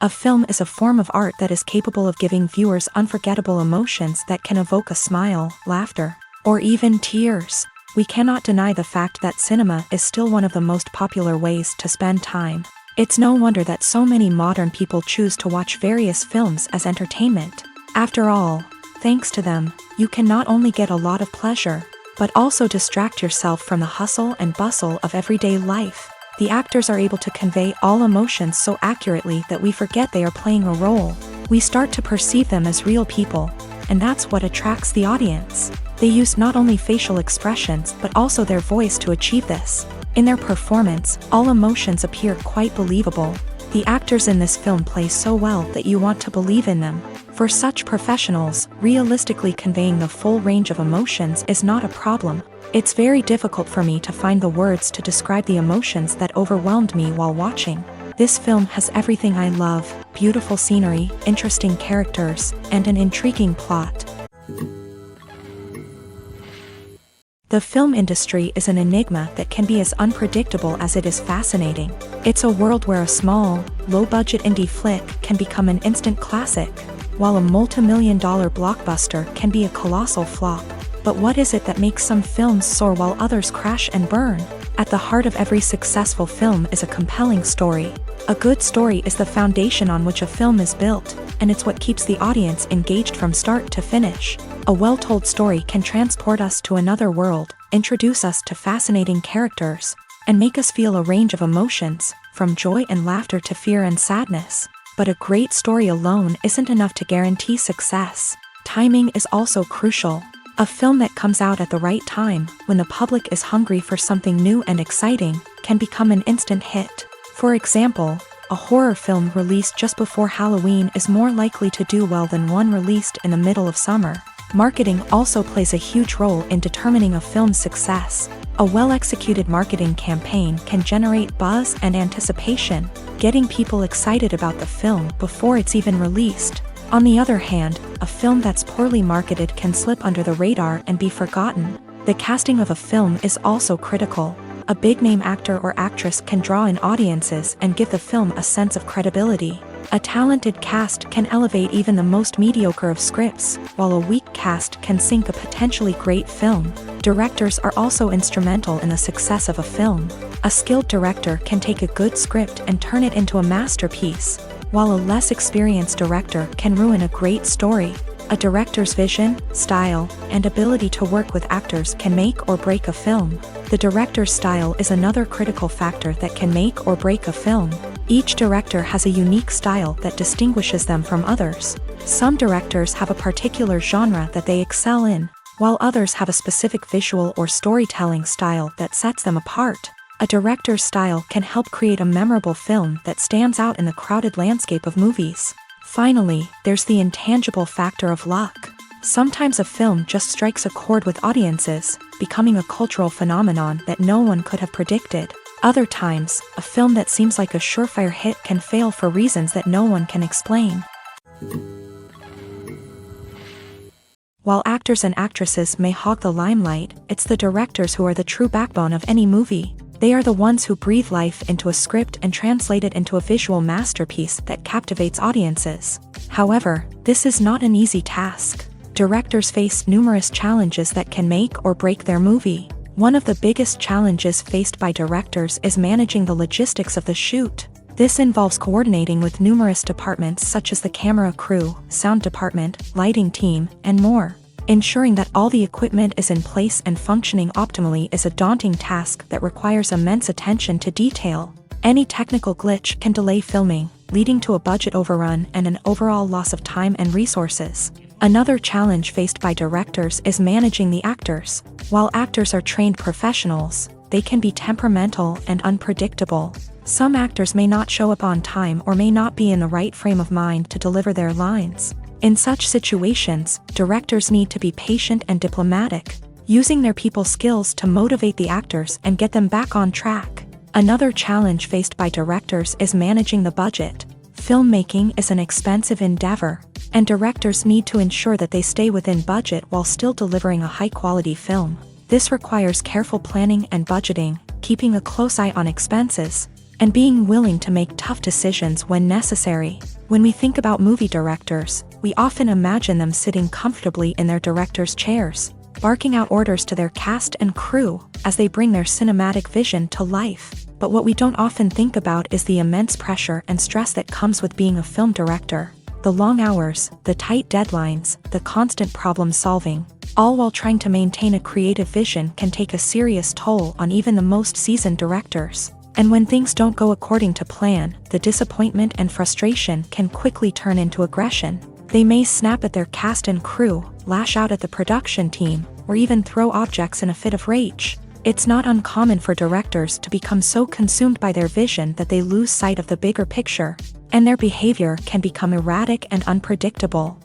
A film is a form of art that is capable of giving viewers unforgettable emotions that can evoke a smile, laughter, or even tears. We cannot deny the fact that cinema is still one of the most popular ways to spend time. It's no wonder that so many modern people choose to watch various films as entertainment. After all, thanks to them, you can not only get a lot of pleasure, but also distract yourself from the hustle and bustle of everyday life. The actors are able to convey all emotions so accurately that we forget they are playing a role. We start to perceive them as real people, and that's what attracts the audience. They use not only facial expressions but also their voice to achieve this. In their performance, all emotions appear quite believable. The actors in this film play so well that you want to believe in them. For such professionals, realistically conveying the full range of emotions is not a problem. It's very difficult for me to find the words to describe the emotions that overwhelmed me while watching. This film has everything I love: beautiful scenery, interesting characters, and an intriguing plot. The film industry is an enigma that can be as unpredictable as it is fascinating. It's a world where a small, low-budget indie flick can become an instant classic, while a multi-million-dollar blockbuster can be a colossal flop. But what is it that makes some films soar while others crash and burn? At the heart of every successful film is a compelling story. A good story is the foundation on which a film is built, and it's what keeps the audience engaged from start to finish. A well-told story can transport us to another world, introduce us to fascinating characters, and make us feel a range of emotions, from joy and laughter to fear and sadness. But a great story alone isn't enough to guarantee success. Timing is also crucial. A film that comes out at the right time, when the public is hungry for something new and exciting, can become an instant hit. For example, a horror film released just before Halloween is more likely to do well than one released in the middle of summer. Marketing also plays a huge role in determining a film's success. A well-executed marketing campaign can generate buzz and anticipation, getting people excited about the film before it's even released. On the other hand, a film that's poorly marketed can slip under the radar and be forgotten. The casting of a film is also critical. A big-name actor or actress can draw in audiences and give the film a sense of credibility. A talented cast can elevate even the most mediocre of scripts, while a weak cast can sink a potentially great film. Directors are also instrumental in the success of a film. A skilled director can take a good script and turn it into a masterpiece, while a less experienced director can ruin a great story. A director's vision, style, and ability to work with actors can make or break a film. The director's style is another critical factor that can make or break a film. Each director has a unique style that distinguishes them from others. Some directors have a particular genre that they excel in, while others have a specific visual or storytelling style that sets them apart. A director's style can help create a memorable film that stands out in the crowded landscape of movies. Finally, there's the intangible factor of luck. Sometimes a film just strikes a chord with audiences, becoming a cultural phenomenon that no one could have predicted. Other times, a film that seems like a surefire hit can fail for reasons that no one can explain. While actors and actresses may hog the limelight, it's the directors who are the true backbone of any movie. They are the ones who breathe life into a script and translate it into a visual masterpiece that captivates audiences. However, this is not an easy task. Directors face numerous challenges that can make or break their movie. One of the biggest challenges faced by directors is managing the logistics of the shoot. This involves coordinating with numerous departments such as the camera crew, sound department, lighting team, and more. Ensuring that all the equipment is in place and functioning optimally is a daunting task that requires immense attention to detail. Any technical glitch can delay filming, leading to a budget overrun and an overall loss of time and resources. Another challenge faced by directors is managing the actors. While actors are trained professionals, they can be temperamental and unpredictable. Some actors may not show up on time or may not be in the right frame of mind to deliver their lines. In such situations, directors need to be patient and diplomatic, using their people skills to motivate the actors and get them back on track. Another challenge faced by directors is managing the budget. Filmmaking is an expensive endeavor, and directors need to ensure that they stay within budget while still delivering a high-quality film. This requires careful planning and budgeting, keeping a close eye on expenses, and being willing to make tough decisions when necessary. When we think about movie directors, we often imagine them sitting comfortably in their director's chairs, barking out orders to their cast and crew as they bring their cinematic vision to life. But what we don't often think about is the immense pressure and stress that comes with being a film director. The long hours, the tight deadlines, the constant problem solving, all while trying to maintain a creative vision can take a serious toll on even the most seasoned directors. And when things don't go according to plan, the disappointment and frustration can quickly turn into aggression. They may snap at their cast and crew, lash out at the production team, or even throw objects in a fit of rage. It's not uncommon for directors to become so consumed by their vision that they lose sight of the bigger picture, and their behavior can become erratic and unpredictable.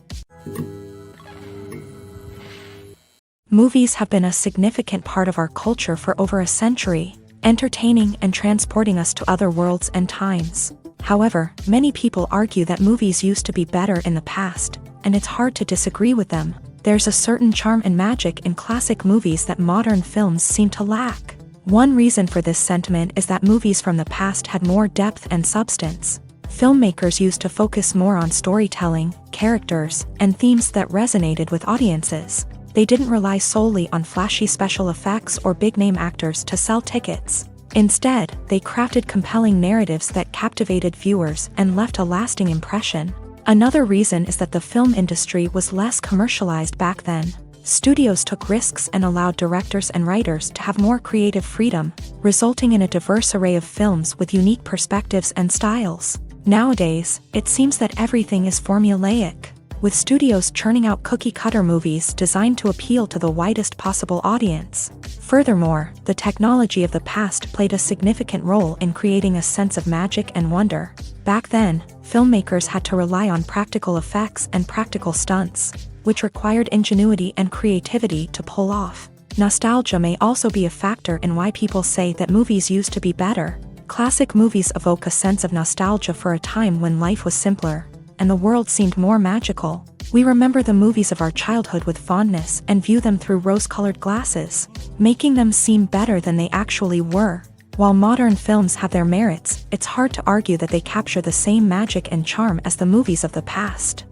Movies have been a significant part of our culture for over a century, entertaining and transporting us to other worlds and times. However, many people argue that movies used to be better in the past, and it's hard to disagree with them. There's a certain charm and magic in classic movies that modern films seem to lack. One reason for this sentiment is that movies from the past had more depth and substance. Filmmakers used to focus more on storytelling, characters, and themes that resonated with audiences. They didn't rely solely on flashy special effects or big-name actors to sell tickets. Instead, they crafted compelling narratives that captivated viewers and left a lasting impression. Another reason is that the film industry was less commercialized back then. Studios took risks and allowed directors and writers to have more creative freedom, resulting in a diverse array of films with unique perspectives and styles. Nowadays, it seems that everything is formulaic, with studios churning out cookie-cutter movies designed to appeal to the widest possible audience. Furthermore, the technology of the past played a significant role in creating a sense of magic and wonder. Back then, filmmakers had to rely on practical effects and practical stunts, which required ingenuity and creativity to pull off. Nostalgia may also be a factor in why people say that movies used to be better. Classic movies evoke a sense of nostalgia for a time when life was simpler, and the world seemed more magical. We remember the movies of our childhood with fondness and view them through rose-colored glasses, making them seem better than they actually were. While modern films have their merits, it's hard to argue that they capture the same magic and charm as the movies of the past.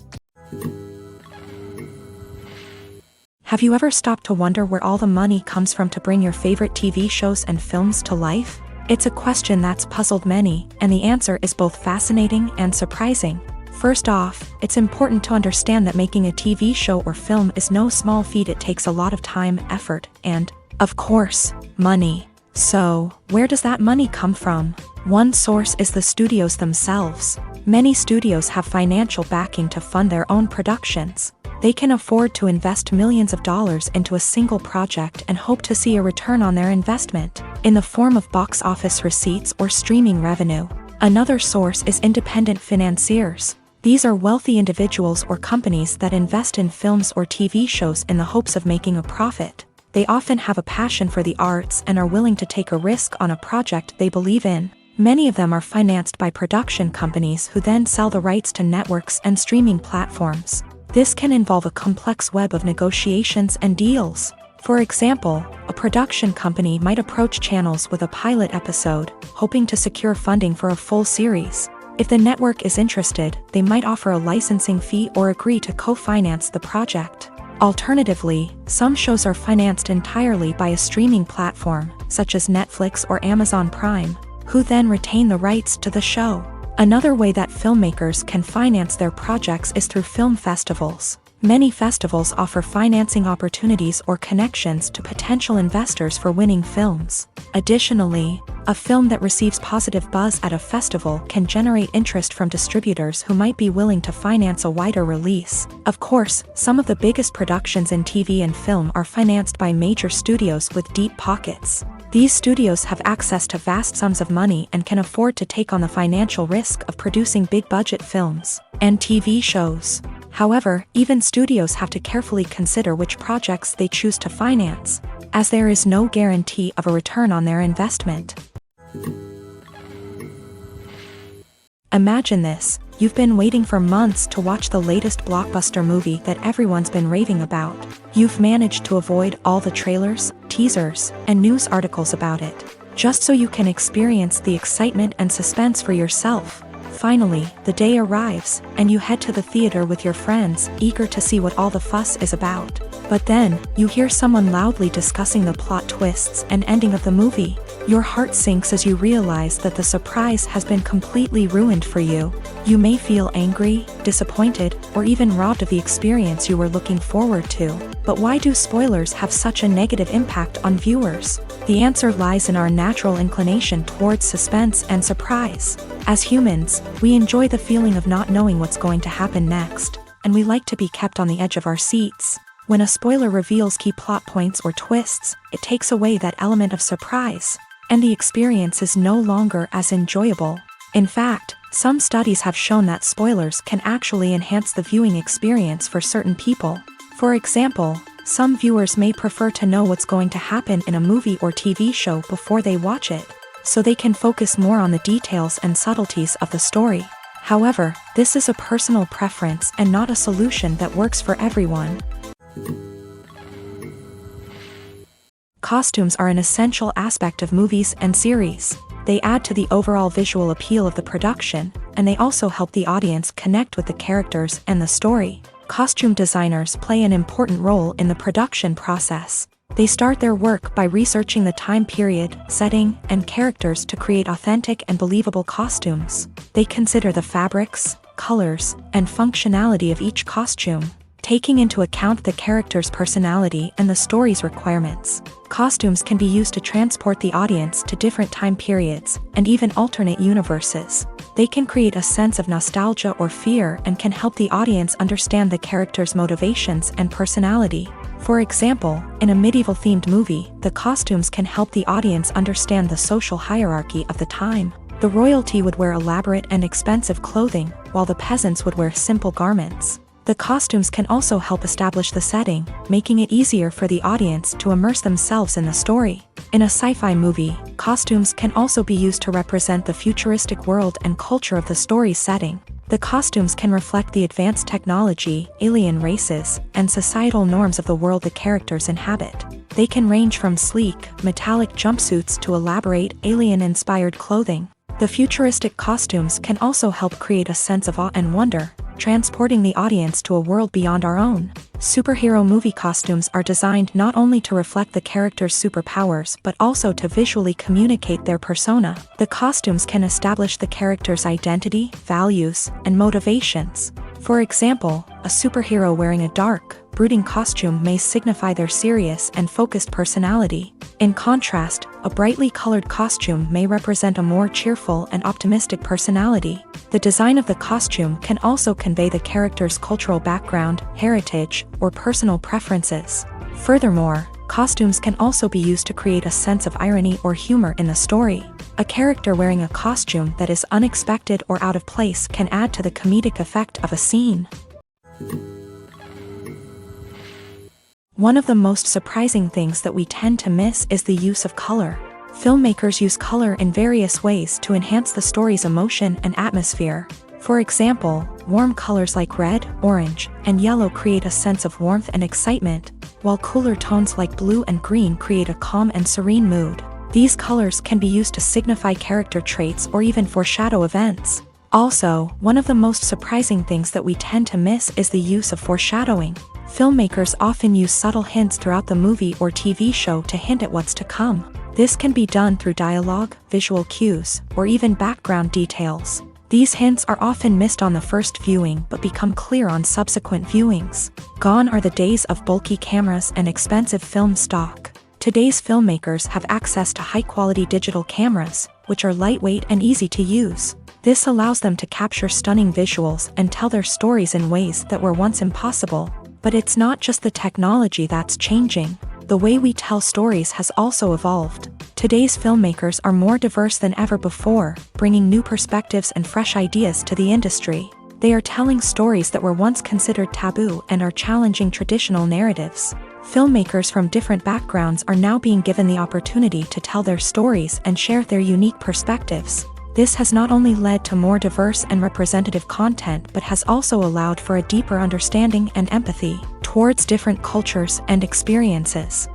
Have you ever stopped to wonder where all the money comes from to bring your favorite TV shows and films to life? It's a question that's puzzled many, and the answer is both fascinating and surprising. First off, it's important to understand that making a TV show or film is no small feat. It takes a lot of time, effort, and, of course, money. So, where does that money come from? One source is the studios themselves. Many studios have financial backing to fund their own productions. They can afford to invest millions of dollars into a single project and hope to see a return on their investment, in the form of box office receipts or streaming revenue. Another source is independent financiers. These are wealthy individuals or companies that invest in films or TV shows in the hopes of making a profit. They often have a passion for the arts and are willing to take a risk on a project they believe in. Many of them are financed by production companies who then sell the rights to networks and streaming platforms. This can involve a complex web of negotiations and deals. For example, a production company might approach channels with a pilot episode, hoping to secure funding for a full series. If the network is interested, they might offer a licensing fee or agree to co-finance the project. Alternatively, some shows are financed entirely by a streaming platform, such as Netflix or Amazon Prime, who then retain the rights to the show. Another way that filmmakers can finance their projects is through film festivals. Many festivals offer financing opportunities or connections to potential investors for winning films. Additionally, a film that receives positive buzz at a festival can generate interest from distributors who might be willing to finance a wider release. Of course, some of the biggest productions in TV and film are financed by major studios with deep pockets. These studios have access to vast sums of money and can afford to take on the financial risk of producing big-budget films and TV shows. However, even studios have to carefully consider which projects they choose to finance, as there is no guarantee of a return on their investment. Imagine this: you've been waiting for months to watch the latest blockbuster movie that everyone's been raving about. You've managed to avoid all the trailers, teasers, and news articles about it. just so you can experience the excitement and suspense for yourself. Finally, the day arrives, and you head to the theater with your friends, eager to see what all the fuss is about. But then, you hear someone loudly discussing the plot twists and ending of the movie. Your heart sinks as you realize that the surprise has been completely ruined for you. You may feel angry, disappointed, or even robbed of the experience you were looking forward to. But why do spoilers have such a negative impact on viewers? The answer lies in our natural inclination towards suspense and surprise. As humans, we enjoy the feeling of not knowing what's going to happen next, and we like to be kept on the edge of our seats. When a spoiler reveals key plot points or twists, it takes away that element of surprise, and the experience is no longer as enjoyable. In fact, some studies have shown that spoilers can actually enhance the viewing experience for certain people. For example, some viewers may prefer to know what's going to happen in a movie or TV show before they watch it, so they can focus more on the details and subtleties of the story. However, this is a personal preference and not a solution that works for everyone. Costumes are an essential aspect of movies and series. They add to the overall visual appeal of the production, and they also help the audience connect with the characters and the story. Costume designers play an important role in the production process. They start their work by researching the time period, setting, and characters to create authentic and believable costumes. They consider the fabrics, colors, and functionality of each costume, taking into account the character's personality and the story's requirements. Costumes can be used to transport the audience to different time periods and even alternate universes. They can create a sense of nostalgia or fear and can help the audience understand the character's motivations and personality. For example, in a medieval-themed movie, the costumes can help the audience understand the social hierarchy of the time. The royalty would wear elaborate and expensive clothing, while the peasants would wear simple garments. The costumes can also help establish the setting, making it easier for the audience to immerse themselves in the story. In a sci-fi movie, costumes can also be used to represent the futuristic world and culture of the story's setting. The costumes can reflect the advanced technology, alien races, and societal norms of the world the characters inhabit. They can range from sleek, metallic jumpsuits to elaborate, alien-inspired clothing. The futuristic costumes can also help create a sense of awe and wonder, transporting the audience to a world beyond our own. Superhero movie costumes are designed not only to reflect the character's superpowers but also to visually communicate their persona. The costumes can establish the character's identity, values, and motivations. For example, a superhero wearing a dark, brooding costume may signify their serious and focused personality. In contrast, a brightly colored costume may represent a more cheerful and optimistic personality. The design of the costume can also convey the character's cultural background, heritage, or personal preferences. Furthermore, costumes can also be used to create a sense of irony or humor in the story. A character wearing a costume that is unexpected or out of place can add to the comedic effect of a scene. One of the most surprising things that we tend to miss is the use of color. Filmmakers use color in various ways to enhance the story's emotion and atmosphere. For example, warm colors like red, orange, and yellow create a sense of warmth and excitement, while cooler tones like blue and green create a calm and serene mood. These colors can be used to signify character traits or even foreshadow events. Also, one of the most surprising things that we tend to miss is the use of foreshadowing. Filmmakers often use subtle hints throughout the movie or TV show to hint at what's to come. This can be done through dialogue, visual cues, or even background details. These hints are often missed on the first viewing but become clear on subsequent viewings. Gone are the days of bulky cameras and expensive film stock. Today's filmmakers have access to high-quality digital cameras, which are lightweight and easy to use. This allows them to capture stunning visuals and tell their stories in ways that were once impossible. But it's not just the technology that's changing. The way we tell stories has also evolved. Today's filmmakers are more diverse than ever before, bringing new perspectives and fresh ideas to the industry. They are telling stories that were once considered taboo and are challenging traditional narratives. Filmmakers from different backgrounds are now being given the opportunity to tell their stories and share their unique perspectives. This has not only led to more diverse and representative content but has also allowed for a deeper understanding and empathy towards different cultures and experiences.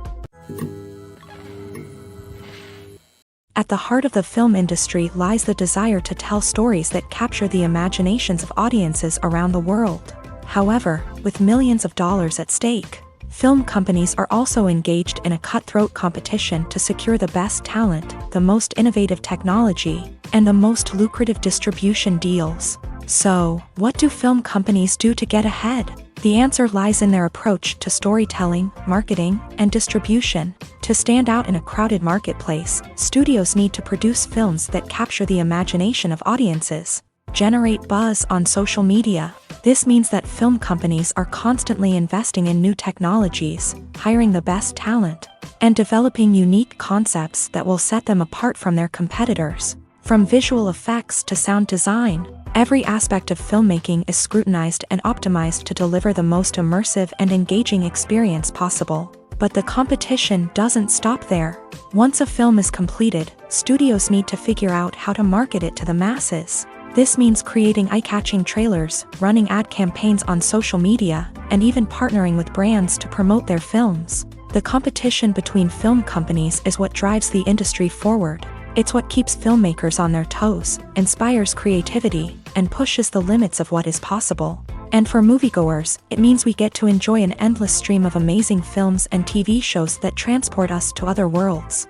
At the heart of the film industry lies the desire to tell stories that capture the imaginations of audiences around the world. However, with millions of dollars at stake, film companies are also engaged in a cutthroat competition to secure the best talent, the most innovative technology, and the most lucrative distribution deals. So, what do film companies do to get ahead? The answer lies in their approach to storytelling, marketing, and distribution. To stand out in a crowded marketplace, studios need to produce films that capture the imagination of audiences, generate buzz on social media. This means that film companies are constantly investing in new technologies, hiring the best talent, and developing unique concepts that will set them apart from their competitors. From visual effects to sound design, every aspect of filmmaking is scrutinized and optimized to deliver the most immersive and engaging experience possible. But the competition doesn't stop there. Once a film is completed, studios need to figure out how to market it to the masses. This means creating eye-catching trailers, running ad campaigns on social media, and even partnering with brands to promote their films. The competition between film companies is what drives the industry forward. It's what keeps filmmakers on their toes, inspires creativity, and pushes the limits of what is possible. And for moviegoers, it means we get to enjoy an endless stream of amazing films and TV shows that transport us to other worlds.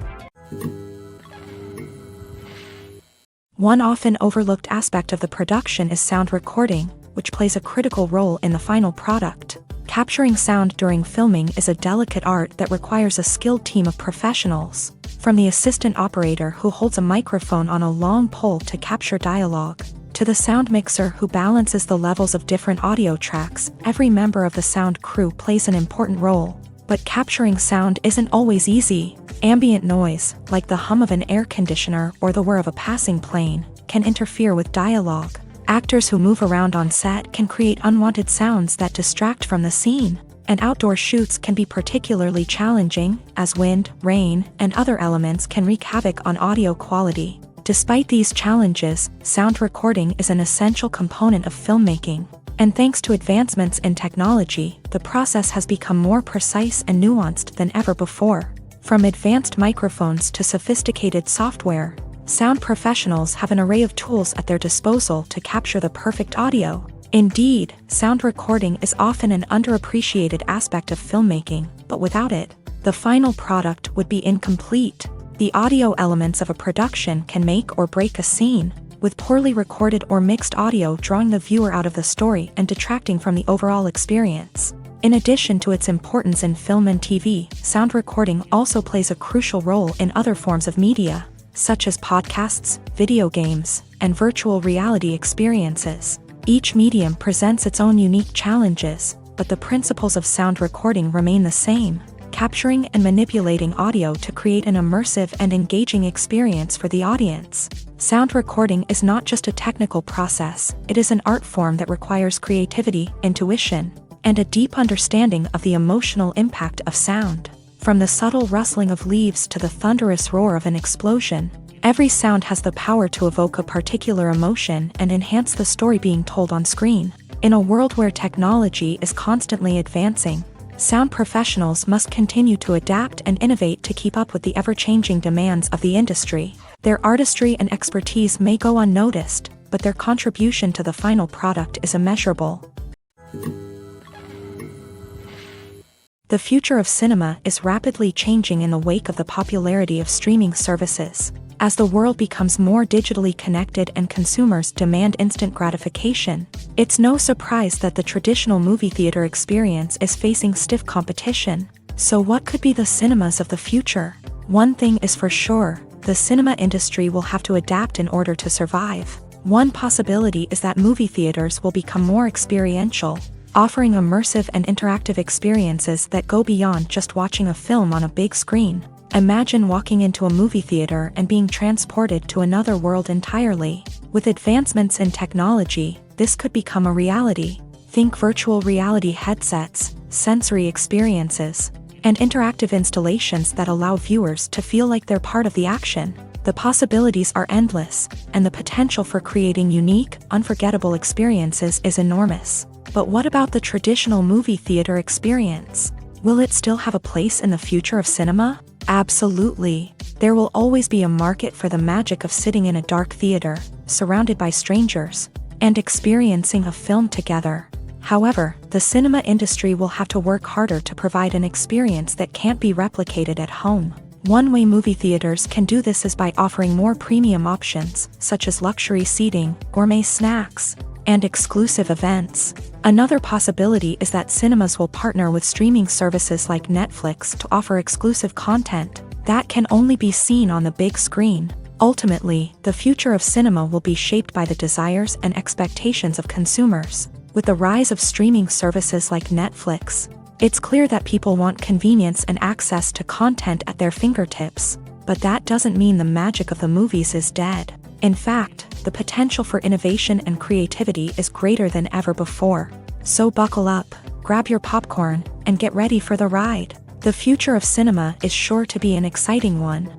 One often overlooked aspect of the production is sound recording, which plays a critical role in the final product. Capturing sound during filming is a delicate art that requires a skilled team of professionals. From the assistant operator who holds a microphone on a long pole to capture dialogue, to the sound mixer who balances the levels of different audio tracks, every member of the sound crew plays an important role. But capturing sound isn't always easy. Ambient noise, like the hum of an air conditioner or the whir of a passing plane, can interfere with dialogue. Actors who move around on set can create unwanted sounds that distract from the scene. And outdoor shoots can be particularly challenging, as wind, rain, and other elements can wreak havoc on audio quality. Despite these challenges, sound recording is an essential component of filmmaking. And thanks to advancements in technology, the process has become more precise and nuanced than ever before. From advanced microphones to sophisticated software, sound professionals have an array of tools at their disposal to capture the perfect audio. Indeed, sound recording is often an underappreciated aspect of filmmaking, but without it, the final product would be incomplete. The audio elements of a production can make or break a scene, with poorly recorded or mixed audio drawing the viewer out of the story and detracting from the overall experience. In addition to its importance in film and TV, sound recording also plays a crucial role in other forms of media, such as podcasts, video games, and virtual reality experiences. Each medium presents its own unique challenges, but the principles of sound recording remain the same, capturing and manipulating audio to create an immersive and engaging experience for the audience. Sound recording is not just a technical process, it is an art form that requires creativity, intuition, and a deep understanding of the emotional impact of sound. From the subtle rustling of leaves to the thunderous roar of an explosion, every sound has the power to evoke a particular emotion and enhance the story being told on screen. In a world where technology is constantly advancing, sound professionals must continue to adapt and innovate to keep up with the ever-changing demands of the industry. Their artistry and expertise may go unnoticed, but their contribution to the final product is immeasurable. The future of cinema is rapidly changing in the wake of the popularity of streaming services. As the world becomes more digitally connected and consumers demand instant gratification, it's no surprise that the traditional movie theater experience is facing stiff competition. So what could be the cinemas of the future? One thing is for sure, the cinema industry will have to adapt in order to survive. One possibility is that movie theaters will become more experiential, offering immersive and interactive experiences that go beyond just watching a film on a big screen. Imagine walking into a movie theater and being transported to another world entirely. With advancements in technology, this could become a reality. Think virtual reality headsets, sensory experiences, and interactive installations that allow viewers to feel like they're part of the action. The possibilities are endless, and the potential for creating unique, unforgettable experiences is enormous. But what about the traditional movie theater experience? Will it still have a place in the future of cinema? Absolutely. There will always be a market for the magic of sitting in a dark theater, surrounded by strangers, and experiencing a film together. However, the cinema industry will have to work harder to provide an experience that can't be replicated at home. One way movie theaters can do this is by offering more premium options, such as luxury seating, gourmet snacks, and exclusive events. Another possibility is that cinemas will partner with streaming services like Netflix to offer exclusive content that can only be seen on the big screen. Ultimately, the future of cinema will be shaped by the desires and expectations of consumers. With the rise of streaming services like Netflix, it's clear that people want convenience and access to content at their fingertips. But that doesn't mean the magic of the movies is dead. In fact, the potential for innovation and creativity is greater than ever before. So buckle up, grab your popcorn, and get ready for the ride. The future of cinema is sure to be an exciting one.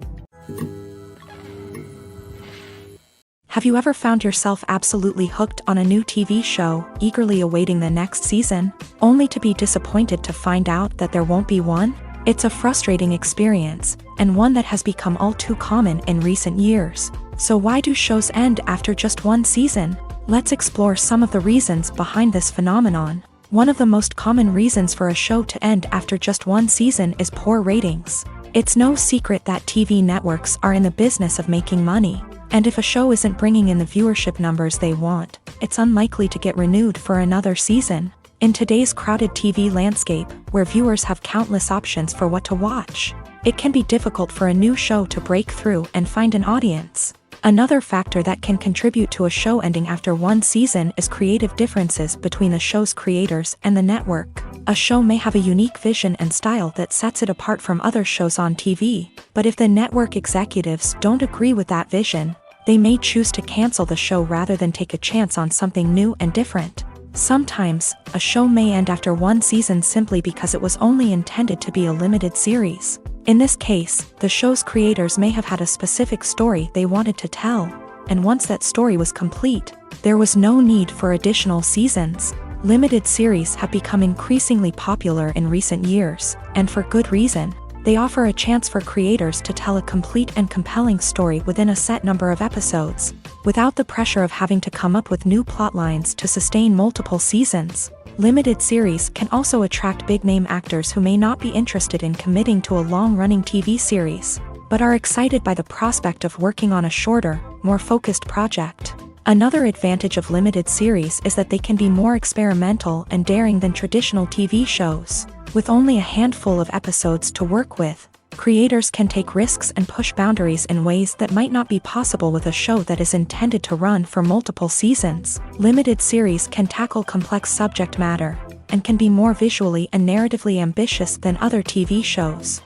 Have you ever found yourself absolutely hooked on a new TV show, eagerly awaiting the next season, only to be disappointed to find out that there won't be one? It's a frustrating experience, and one that has become all too common in recent years. So why do shows end after just one season? Let's explore some of the reasons behind this phenomenon. One of the most common reasons for a show to end after just one season is poor ratings. It's no secret that TV networks are in the business of making money. And if a show isn't bringing in the viewership numbers they want, it's unlikely to get renewed for another season. In today's crowded TV landscape, where viewers have countless options for what to watch, it can be difficult for a new show to break through and find an audience. Another factor that can contribute to a show ending after one season is creative differences between the show's creators and the network. A show may have a unique vision and style that sets it apart from other shows on TV, but if the network executives don't agree with that vision, they may choose to cancel the show rather than take a chance on something new and different. Sometimes, a show may end after one season simply because it was only intended to be a limited series. In this case, the show's creators may have had a specific story they wanted to tell, and once that story was complete, there was no need for additional seasons. Limited series have become increasingly popular in recent years, and for good reason. They offer a chance for creators to tell a complete and compelling story within a set number of episodes, without the pressure of having to come up with new plotlines to sustain multiple seasons. Limited series can also attract big-name actors who may not be interested in committing to a long-running TV series, but are excited by the prospect of working on a shorter, more focused project. Another advantage of limited series is that they can be more experimental and daring than traditional TV shows. With only a handful of episodes to work with, creators can take risks and push boundaries in ways that might not be possible with a show that is intended to run for multiple seasons. Limited series can tackle complex subject matter, and can be more visually and narratively ambitious than other TV shows.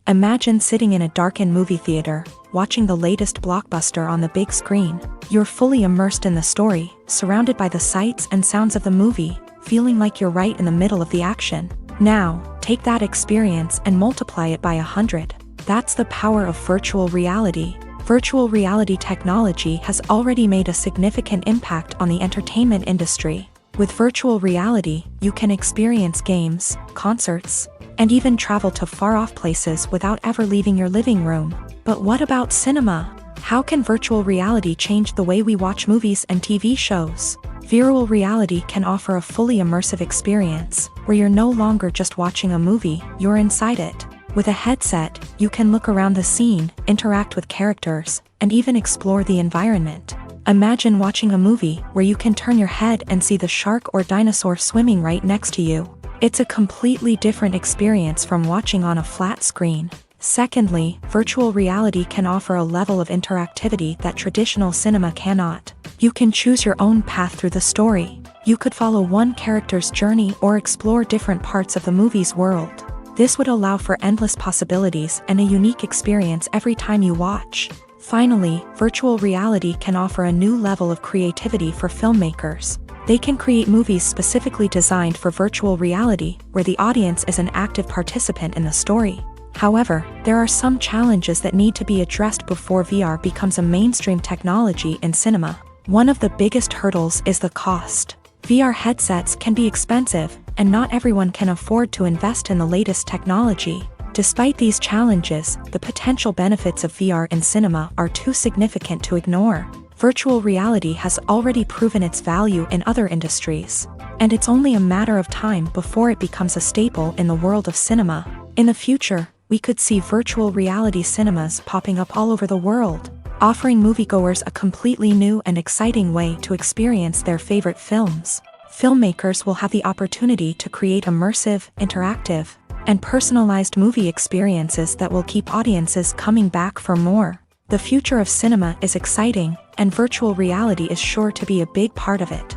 Imagine sitting in a darkened movie theater, watching the latest blockbuster on the big screen. You're fully immersed in the story, surrounded by the sights and sounds of the movie, feeling like you're right in the middle of the action. Now, take that experience and multiply it by 100. That's the power of virtual reality. Virtual reality technology has already made a significant impact on the entertainment industry. With virtual reality, you can experience games, concerts, and even travel to far-off places without ever leaving your living room. But what about cinema? How can virtual reality change the way we watch movies and TV shows? Virtual reality can offer a fully immersive experience, where you're no longer just watching a movie, you're inside it. With a headset, you can look around the scene, interact with characters, and even explore the environment. Imagine watching a movie where you can turn your head and see the shark or dinosaur swimming right next to you. It's a completely different experience from watching on a flat screen. Secondly, virtual reality can offer a level of interactivity that traditional cinema cannot. You can choose your own path through the story. You could follow one character's journey or explore different parts of the movie's world. This would allow for endless possibilities and a unique experience every time you watch. Finally, virtual reality can offer a new level of creativity for filmmakers. They can create movies specifically designed for virtual reality, where the audience is an active participant in the story. However, there are some challenges that need to be addressed before VR becomes a mainstream technology in cinema. One of the biggest hurdles is the cost. VR headsets can be expensive, and not everyone can afford to invest in the latest technology. Despite these challenges, the potential benefits of VR in cinema are too significant to ignore. Virtual reality has already proven its value in other industries, and it's only a matter of time before it becomes a staple in the world of cinema. In the future, we could see virtual reality cinemas popping up all over the world, offering moviegoers a completely new and exciting way to experience their favorite films. Filmmakers will have the opportunity to create immersive, interactive, and personalized movie experiences that will keep audiences coming back for more. The future of cinema is exciting, and virtual reality is sure to be a big part of it.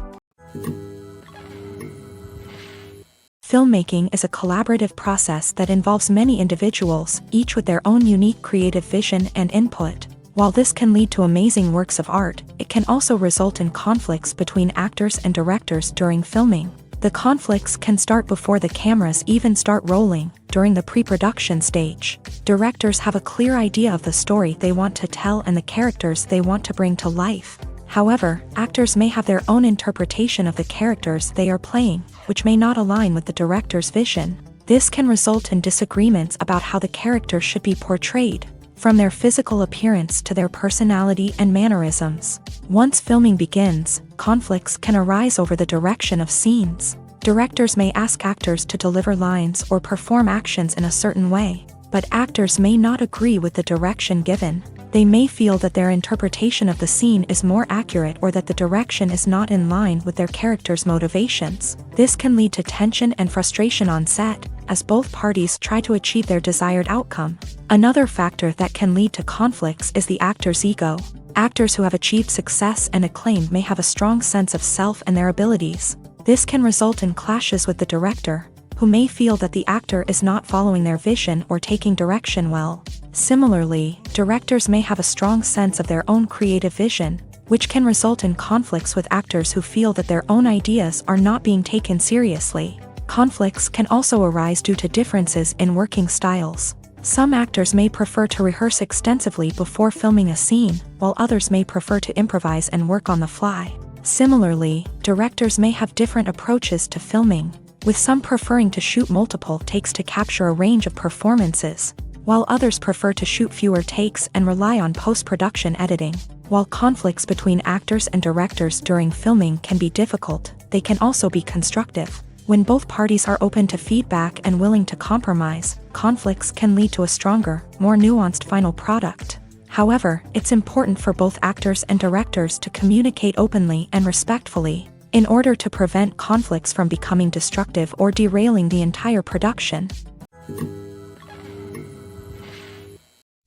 Filmmaking is a collaborative process that involves many individuals, each with their own unique creative vision and input. While this can lead to amazing works of art, it can also result in conflicts between actors and directors during filming. The conflicts can start before the cameras even start rolling, during the pre-production stage. Directors have a clear idea of the story they want to tell and the characters they want to bring to life. However, actors may have their own interpretation of the characters they are playing, which may not align with the director's vision. This can result in disagreements about how the characters should be portrayed, from their physical appearance to their personality and mannerisms. Once filming begins, conflicts can arise over the direction of scenes. Directors may ask actors to deliver lines or perform actions in a certain way, but actors may not agree with the direction given. They may feel that their interpretation of the scene is more accurate or that the direction is not in line with their character's motivations. This can lead to tension and frustration on set, as both parties try to achieve their desired outcome. Another factor that can lead to conflicts is the actor's ego. Actors who have achieved success and acclaim may have a strong sense of self and their abilities. This can result in clashes with the director, who may feel that the actor is not following their vision or taking direction well. Similarly, directors may have a strong sense of their own creative vision, which can result in conflicts with actors who feel that their own ideas are not being taken seriously. Conflicts can also arise due to differences in working styles. Some actors may prefer to rehearse extensively before filming a scene, while others may prefer to improvise and work on the fly. Similarly, directors may have different approaches to filming, with some preferring to shoot multiple takes to capture a range of performances, while others prefer to shoot fewer takes and rely on post-production editing. While conflicts between actors and directors during filming can be difficult, they can also be constructive. When both parties are open to feedback and willing to compromise, conflicts can lead to a stronger, more nuanced final product. However, it's important for both actors and directors to communicate openly and respectfully, in order to prevent conflicts from becoming destructive or derailing the entire production.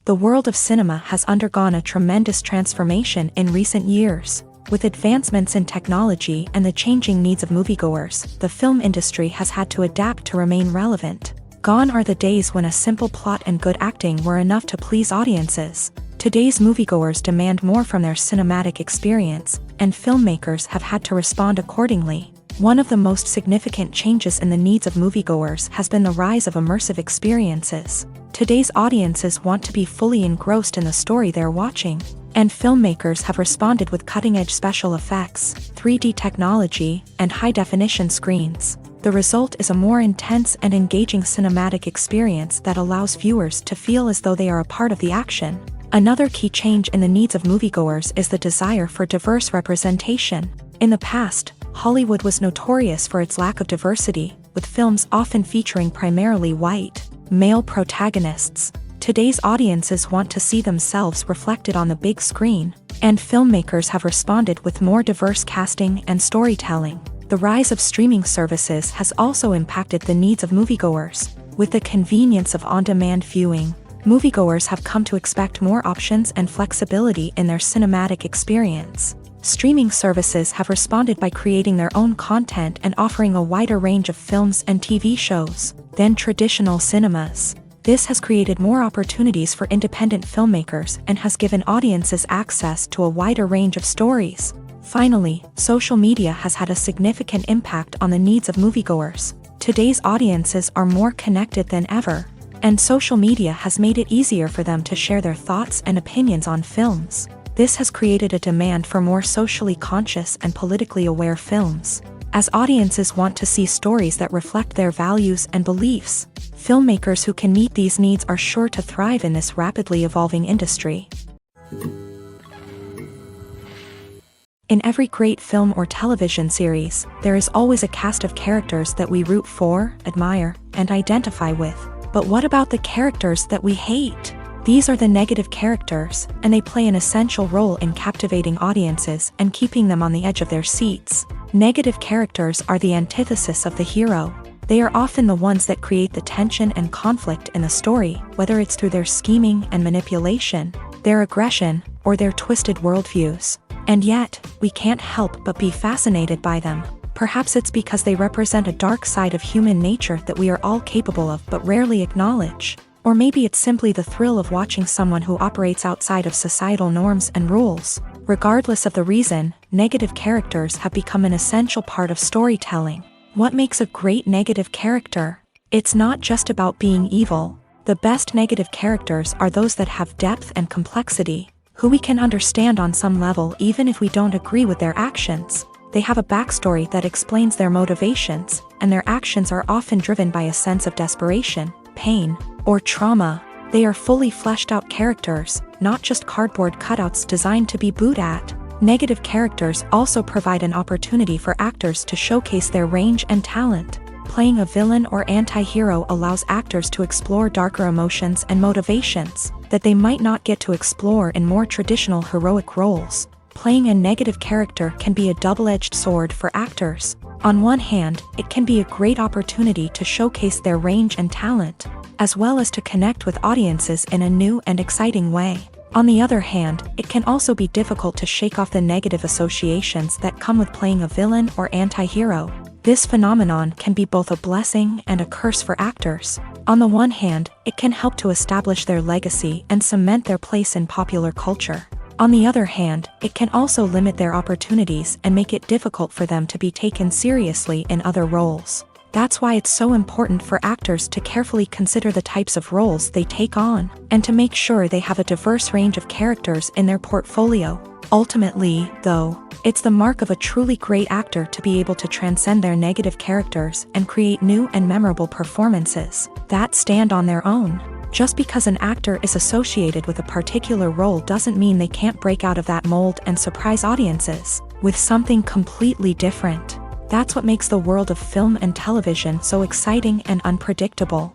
The world of cinema has undergone a tremendous transformation in recent years. With advancements in technology and the changing needs of moviegoers, the film industry has had to adapt to remain relevant. Gone are the days when a simple plot and good acting were enough to please audiences. Today's moviegoers demand more from their cinematic experience, and filmmakers have had to respond accordingly. One of the most significant changes in the needs of moviegoers has been the rise of immersive experiences. Today's audiences want to be fully engrossed in the story they're watching, and filmmakers have responded with cutting-edge special effects, 3D technology, and high-definition screens. The result is a more intense and engaging cinematic experience that allows viewers to feel as though they are a part of the action. Another key change in the needs of moviegoers is the desire for diverse representation. In the past, Hollywood was notorious for its lack of diversity, with films often featuring primarily white, male protagonists. Today's audiences want to see themselves reflected on the big screen, and filmmakers have responded with more diverse casting and storytelling. The rise of streaming services has also impacted the needs of moviegoers. With the convenience of on-demand viewing, moviegoers have come to expect more options and flexibility in their cinematic experience. Streaming services have responded by creating their own content and offering a wider range of films and TV shows than traditional cinemas. This has created more opportunities for independent filmmakers and has given audiences access to a wider range of stories. Finally, social media has had a significant impact on the needs of moviegoers. Today's audiences are more connected than ever, and social media has made it easier for them to share their thoughts and opinions on films. This has created a demand for more socially conscious and politically aware films. as audiences want to see stories that reflect their values and beliefs. Filmmakers who can meet these needs are sure to thrive in this rapidly evolving industry. In every great film or television series, there is always a cast of characters that we root for, admire, and identify with. But what about the characters that we hate? These are the negative characters, and they play an essential role in captivating audiences and keeping them on the edge of their seats. Negative characters are the antithesis of the hero. They are often the ones that create the tension and conflict in the story, whether it's through their scheming and manipulation, their aggression, or their twisted worldviews. And yet, we can't help but be fascinated by them. Perhaps it's because they represent a dark side of human nature that we are all capable of but rarely acknowledge. Or maybe it's simply the thrill of watching someone who operates outside of societal norms and rules. Regardless of the reason, negative characters have become an essential part of storytelling. What makes a great negative character? It's not just about being evil. The best negative characters are those that have depth and complexity, who we can understand on some level even if we don't agree with their actions. They have a backstory that explains their motivations, and their actions are often driven by a sense of desperation, pain, or trauma. They are fully fleshed out characters, not just cardboard cutouts designed to be booed at. Negative characters also provide an opportunity for actors to showcase their range and talent. Playing a villain or anti-hero allows actors to explore darker emotions and motivations that they might not get to explore in more traditional heroic roles. Playing a negative character can be a double-edged sword for actors. On one hand, it can be a great opportunity to showcase their range and talent, as well as to connect with audiences in a new and exciting way. On the other hand, it can also be difficult to shake off the negative associations that come with playing a villain or anti-hero. This phenomenon can be both a blessing and a curse for actors. On the one hand, it can help to establish their legacy and cement their place in popular culture. On the other hand, it can also limit their opportunities and make it difficult for them to be taken seriously in other roles. That's why it's so important for actors to carefully consider the types of roles they take on, and to make sure they have a diverse range of characters in their portfolio. Ultimately, though, it's the mark of a truly great actor to be able to transcend their negative characters and create new and memorable performances that stand on their own. Just because an actor is associated with a particular role doesn't mean they can't break out of that mold and surprise audiences with something completely different. That's what makes the world of film and television so exciting and unpredictable.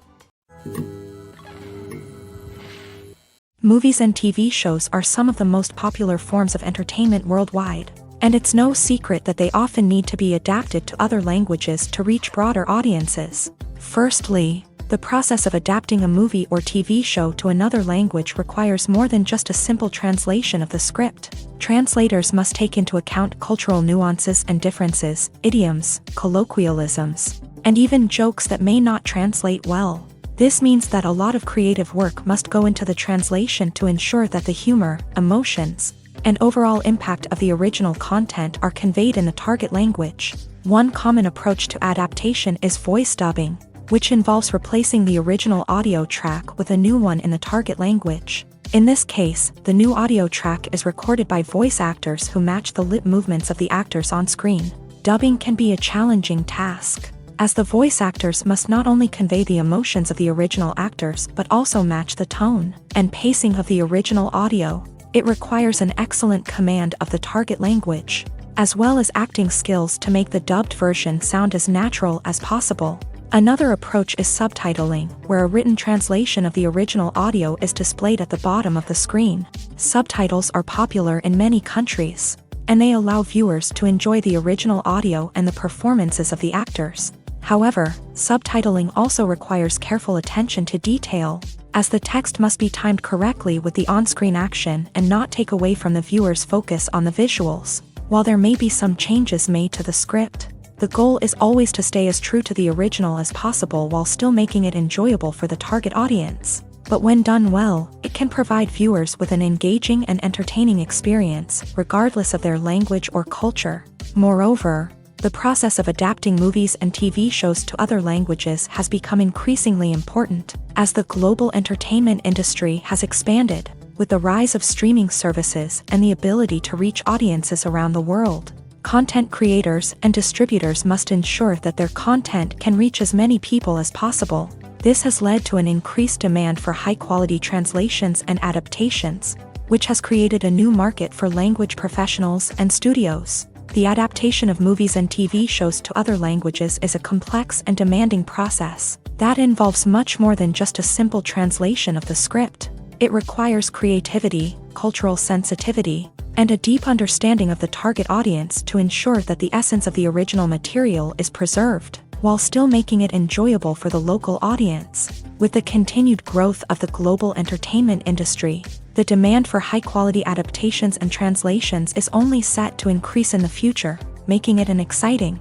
Movies and TV shows are some of the most popular forms of entertainment worldwide, and it's no secret that they often need to be adapted to other languages to reach broader audiences. Firstly, the process of adapting a movie or TV show to another language requires more than just a simple translation of the script. Translators must take into account cultural nuances and differences, idioms, colloquialisms, and even jokes that may not translate well. This means that a lot of creative work must go into the translation to ensure that the humor, emotions, and overall impact of the original content are conveyed in the target language. One common approach to adaptation is voice dubbing, which involves replacing the original audio track with a new one in the target language. In this case, the new audio track is recorded by voice actors who match the lip movements of the actors on screen. Dubbing can be a challenging task, as the voice actors must not only convey the emotions of the original actors but also match the tone and pacing of the original audio. It requires an excellent command of the target language, as well as acting skills to make the dubbed version sound as natural as possible. Another approach is subtitling, where a written translation of the original audio is displayed at the bottom of the screen. Subtitles are popular in many countries, and they allow viewers to enjoy the original audio and the performances of the actors. However, subtitling also requires careful attention to detail, as the text must be timed correctly with the on-screen action and not take away from the viewer's focus on the visuals. While there may be some changes made to the script, the goal is always to stay as true to the original as possible while still making it enjoyable for the target audience. But when done well, it can provide viewers with an engaging and entertaining experience, regardless of their language or culture. Moreover, the process of adapting movies and TV shows to other languages has become increasingly important, as the global entertainment industry has expanded, with the rise of streaming services and the ability to reach audiences around the world. Content creators and distributors must ensure that their content can reach as many people as possible. This has led to an increased demand for high-quality translations and adaptations, which has created a new market for language professionals and studios. The adaptation of movies and TV shows to other languages is a complex and demanding process that involves much more than just a simple translation of the script. It requires creativity, cultural sensitivity, and a deep understanding of the target audience to ensure that the essence of the original material is preserved, while still making it enjoyable for the local audience. With the continued growth of the global entertainment industry, the demand for high-quality adaptations and translations is only set to increase in the future, making it an exciting.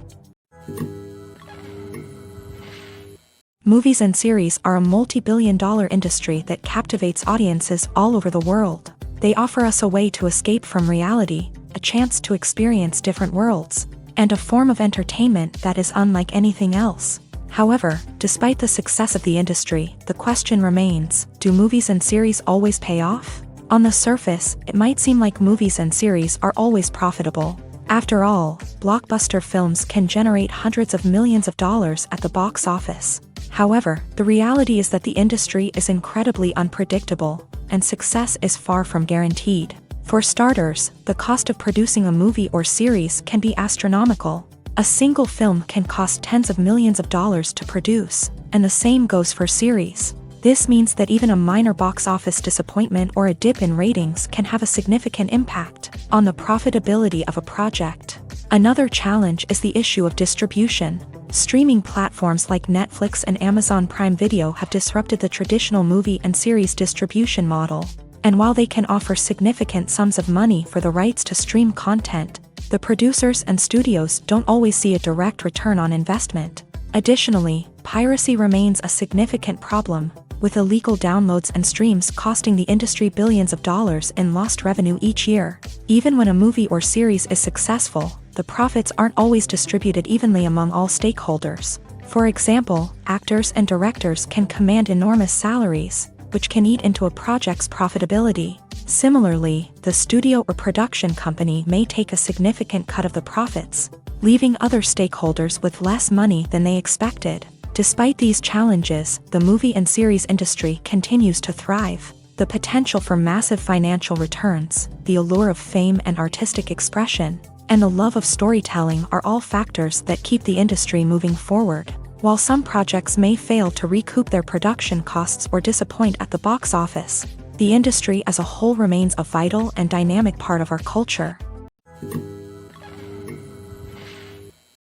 Movies and series are a multi-billion-dollar industry that captivates audiences all over the world. They offer us a way to escape from reality, a chance to experience different worlds, and a form of entertainment that is unlike anything else. However, despite the success of the industry, the question remains, do movies and series always pay off? On the surface, it might seem like movies and series are always profitable. After all, blockbuster films can generate hundreds of millions of dollars at the box office. However, the reality is that the industry is incredibly unpredictable, and success is far from guaranteed. For starters, the cost of producing a movie or series can be astronomical. A single film can cost tens of millions of dollars to produce, and the same goes for series. This means that even a minor box office disappointment or a dip in ratings can have a significant impact on the profitability of a project. Another challenge is the issue of distribution. Streaming platforms like Netflix and Amazon Prime Video have disrupted the traditional movie and series distribution model. And while they can offer significant sums of money for the rights to stream content, the producers and studios don't always see a direct return on investment. Additionally, piracy remains a significant problem, with illegal downloads and streams costing the industry billions of dollars in lost revenue each year. Even when a movie or series is successful, the profits aren't always distributed evenly among all stakeholders. For example, actors and directors can command enormous salaries, which can eat into a project's profitability. Similarly, the studio or production company may take a significant cut of the profits, leaving other stakeholders with less money than they expected. Despite these challenges, the movie and series industry continues to thrive. The potential for massive financial returns, the allure of fame and artistic expression, and the love of storytelling are all factors that keep the industry moving forward. While some projects may fail to recoup their production costs or disappoint at the box office, the industry as a whole remains a vital and dynamic part of our culture.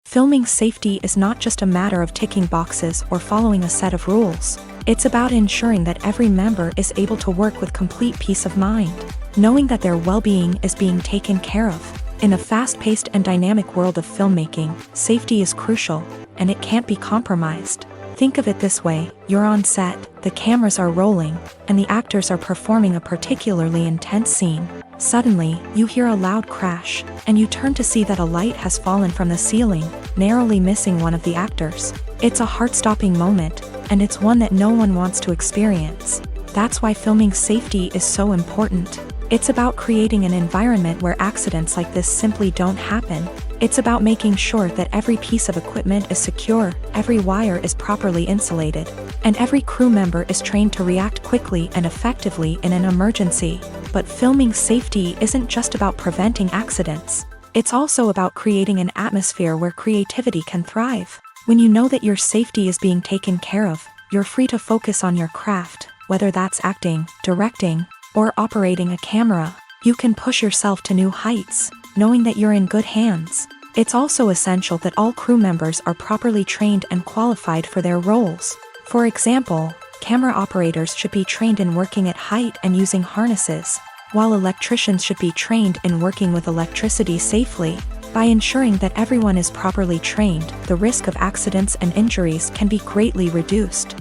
Filming safety is not just a matter of ticking boxes or following a set of rules. It's about ensuring that every member is able to work with complete peace of mind, knowing that their well-being is being taken care of. In a fast-paced and dynamic world of filmmaking, safety is crucial, and it can't be compromised. Think of it this way: you're on set, the cameras are rolling, and the actors are performing a particularly intense scene. Suddenly, you hear a loud crash, and you turn to see that a light has fallen from the ceiling, narrowly missing one of the actors. It's a heart-stopping moment, and it's one that no one wants to experience. That's why filming safety is so important. It's about creating an environment where accidents like this simply don't happen. It's about making sure that every piece of equipment is secure, every wire is properly insulated, and every crew member is trained to react quickly and effectively in an emergency. But filming safety isn't just about preventing accidents. It's also about creating an atmosphere where creativity can thrive. When you know that your safety is being taken care of, you're free to focus on your craft, whether that's acting, directing, or operating a camera. You can push yourself to new heights, knowing that you're in good hands. It's also essential that all crew members are properly trained and qualified for their roles. For example, camera operators should be trained in working at height and using harnesses, while electricians should be trained in working with electricity safely. By ensuring that everyone is properly trained, the risk of accidents and injuries can be greatly reduced.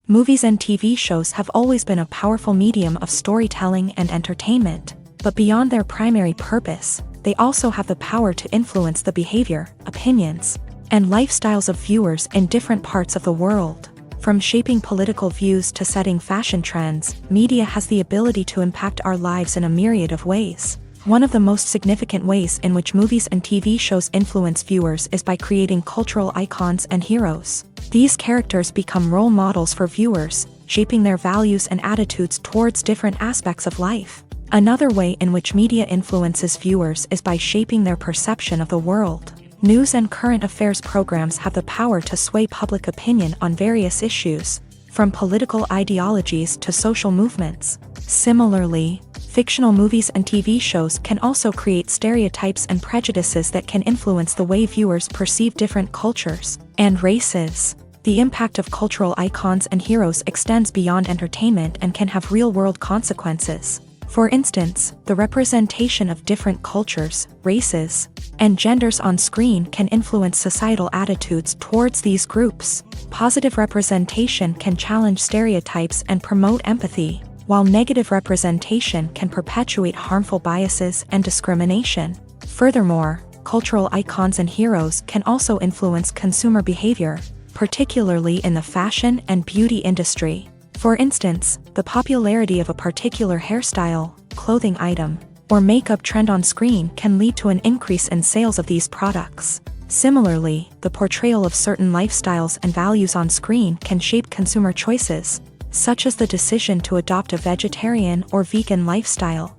Movies and TV shows have always been a powerful medium of storytelling and entertainment, but beyond their primary purpose, they also have the power to influence the behavior, opinions, and lifestyles of viewers in different parts of the world. From shaping political views to setting fashion trends, media has the ability to impact our lives in a myriad of ways. One of the most significant ways in which movies and TV shows influence viewers is by creating cultural icons and heroes. These characters become role models for viewers, shaping their values and attitudes towards different aspects of life. Another way in which media influences viewers is by shaping their perception of the world. News and current affairs programs have the power to sway public opinion on various issues, from political ideologies to social movements. Similarly, fictional movies and TV shows can also create stereotypes and prejudices that can influence the way viewers perceive different cultures and races. The impact of cultural icons and heroes extends beyond entertainment and can have real-world consequences. For instance, the representation of different cultures, races, and genders on screen can influence societal attitudes towards these groups. Positive representation can challenge stereotypes and promote empathy, while negative representation can perpetuate harmful biases and discrimination. Furthermore, cultural icons and heroes can also influence consumer behavior, particularly in the fashion and beauty industry. For instance, the popularity of a particular hairstyle, clothing item, or makeup trend on screen can lead to an increase in sales of these products. Similarly, the portrayal of certain lifestyles and values on screen can shape consumer choices, such as the decision to adopt a vegetarian or vegan lifestyle.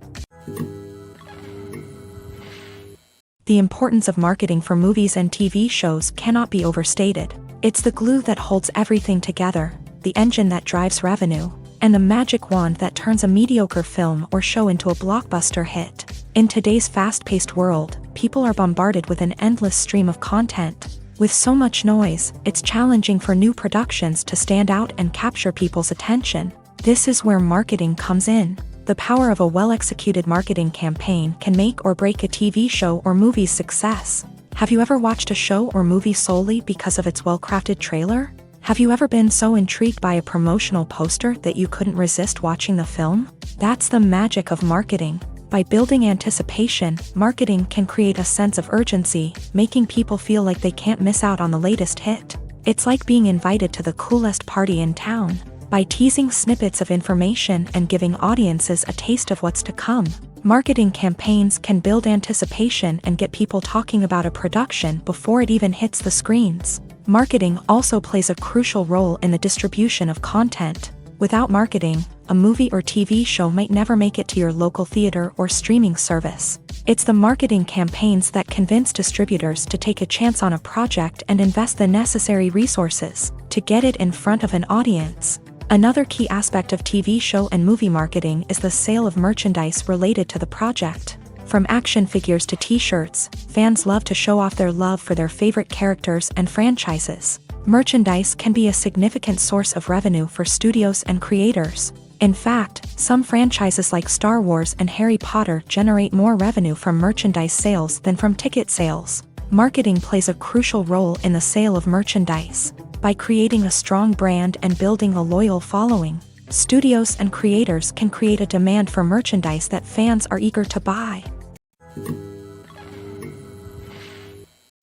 The importance of marketing for movies and TV shows cannot be overstated. It's the glue that holds everything together, the engine that drives revenue, and the magic wand that turns a mediocre film or show into a blockbuster hit. In today's fast-paced world, people are bombarded with an endless stream of content. With so much noise, it's challenging for new productions to stand out and capture people's attention. This is where marketing comes in. The power of a well-executed marketing campaign can make or break a TV show or movie's success. Have you ever watched a show or movie solely because of its well-crafted trailer? Have you ever been so intrigued by a promotional poster that you couldn't resist watching the film? That's the magic of marketing. By building anticipation, marketing can create a sense of urgency, making people feel like they can't miss out on the latest hit. It's like being invited to the coolest party in town. By teasing snippets of information and giving audiences a taste of what's to come, marketing campaigns can build anticipation and get people talking about a production before it even hits the screens. Marketing also plays a crucial role in the distribution of content. Without marketing, a movie or TV show might never make it to your local theater or streaming service. It's the marketing campaigns that convince distributors to take a chance on a project and invest the necessary resources to get it in front of an audience. Another key aspect of TV show and movie marketing is the sale of merchandise related to the project. From action figures to t-shirts, fans love to show off their love for their favorite characters and franchises. Merchandise can be a significant source of revenue for studios and creators. In fact, some franchises like Star Wars and Harry Potter generate more revenue from merchandise sales than from ticket sales. Marketing plays a crucial role in the sale of merchandise. By creating a strong brand and building a loyal following, studios and creators can create a demand for merchandise that fans are eager to buy.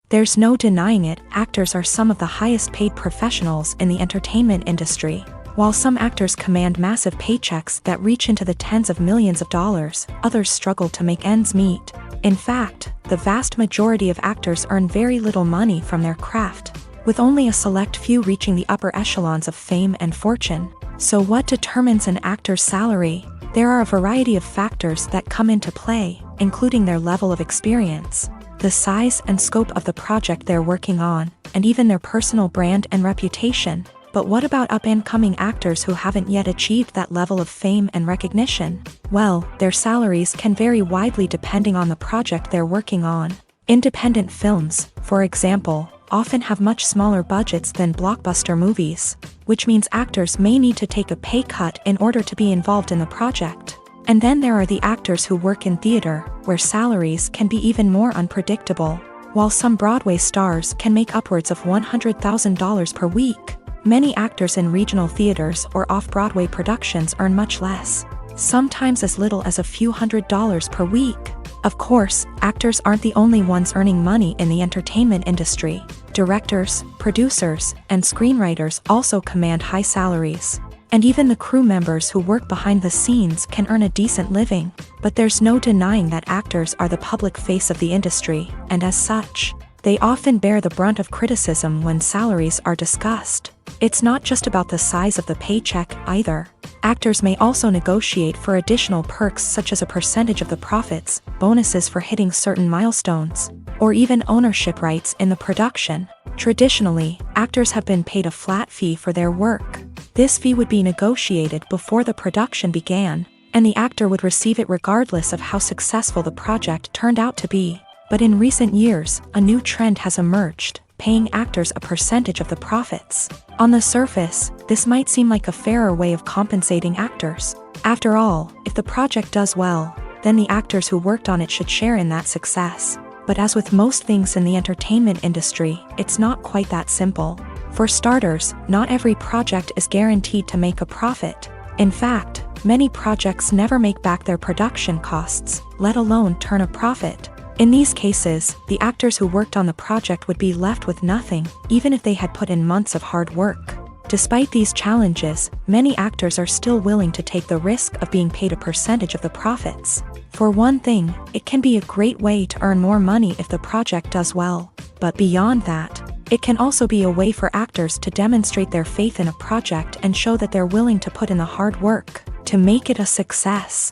There's no denying it, actors are some of the highest paid professionals in the entertainment industry. While some actors command massive paychecks that reach into the tens of millions of dollars, others struggle to make ends meet. In fact, the vast majority of actors earn very little money from their craft, with only a select few reaching the upper echelons of fame and fortune. So what determines an actor's salary? There are a variety of factors that come into play, including their level of experience, the size and scope of the project they're working on, and even their personal brand and reputation. But what about up-and-coming actors who haven't yet achieved that level of fame and recognition? Well, their salaries can vary widely depending on the project they're working on. Independent films, for example, often have much smaller budgets than blockbuster movies, which means actors may need to take a pay cut in order to be involved in the project. And then there are the actors who work in theater, where salaries can be even more unpredictable. While some Broadway stars can make upwards of $100,000 per week, many actors in regional theaters or off-Broadway productions earn much less, sometimes as little as a few $100s per week. Of course, actors aren't the only ones earning money in the entertainment industry. Directors, producers, and screenwriters also command high salaries. And even the crew members who work behind the scenes can earn a decent living. But there's no denying that actors are the public face of the industry, and as such, they often bear the brunt of criticism when salaries are discussed. It's not just about the size of the paycheck, either. Actors may also negotiate for additional perks such as a percentage of the profits, bonuses for hitting certain milestones, or even ownership rights in the production. Traditionally, actors have been paid a flat fee for their work. This fee would be negotiated before the production began, and the actor would receive it regardless of how successful the project turned out to be. But in recent years, a new trend has emerged, paying actors a percentage of the profits. On the surface, this might seem like a fairer way of compensating actors. After all, if the project does well, then the actors who worked on it should share in that success. But as with most things in the entertainment industry, it's not quite that simple. For starters, not every project is guaranteed to make a profit. In fact, many projects never make back their production costs, let alone turn a profit. In these cases, the actors who worked on the project would be left with nothing, even if they had put in months of hard work. Despite these challenges, many actors are still willing to take the risk of being paid a percentage of the profits. For one thing, it can be a great way to earn more money if the project does well. But beyond that, it can also be a way for actors to demonstrate their faith in a project and show that they're willing to put in the hard work to make it a success.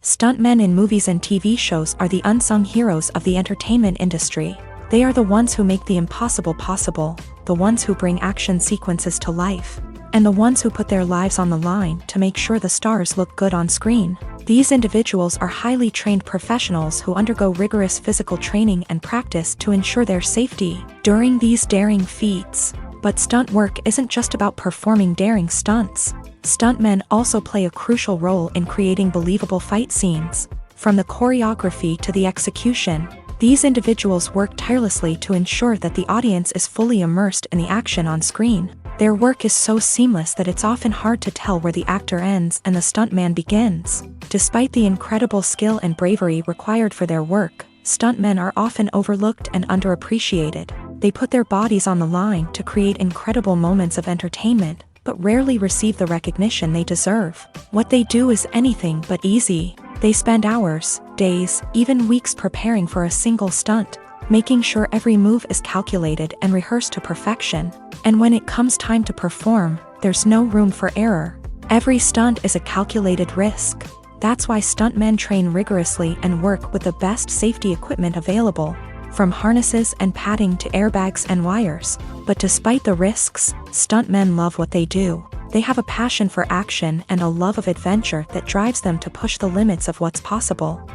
Stuntmen in movies and TV shows are the unsung heroes of the entertainment industry. They are the ones who make the impossible possible, the ones who bring action sequences to life, and the ones who put their lives on the line to make sure the stars look good on screen. These individuals are highly trained professionals who undergo rigorous physical training and practice to ensure their safety during these daring feats. But stunt work isn't just about performing daring stunts. Stuntmen also play a crucial role in creating believable fight scenes. From the choreography to the execution, these individuals work tirelessly to ensure that the audience is fully immersed in the action on screen. Their work is so seamless that it's often hard to tell where the actor ends and the stuntman begins. Despite the incredible skill and bravery required for their work, stuntmen are often overlooked and underappreciated. They put their bodies on the line to create incredible moments of entertainment, but rarely receive the recognition they deserve. What they do is anything but easy. They spend hours, days, even weeks preparing for a single stunt, making sure every move is calculated and rehearsed to perfection. And when it comes time to perform, there's no room for error. Every stunt is a calculated risk. That's why stuntmen train rigorously and work with the best safety equipment available, from harnesses and padding to airbags and wires. But despite the risks, stuntmen love what they do. They have a passion for action and a love of adventure that drives them to push the limits of what's possible.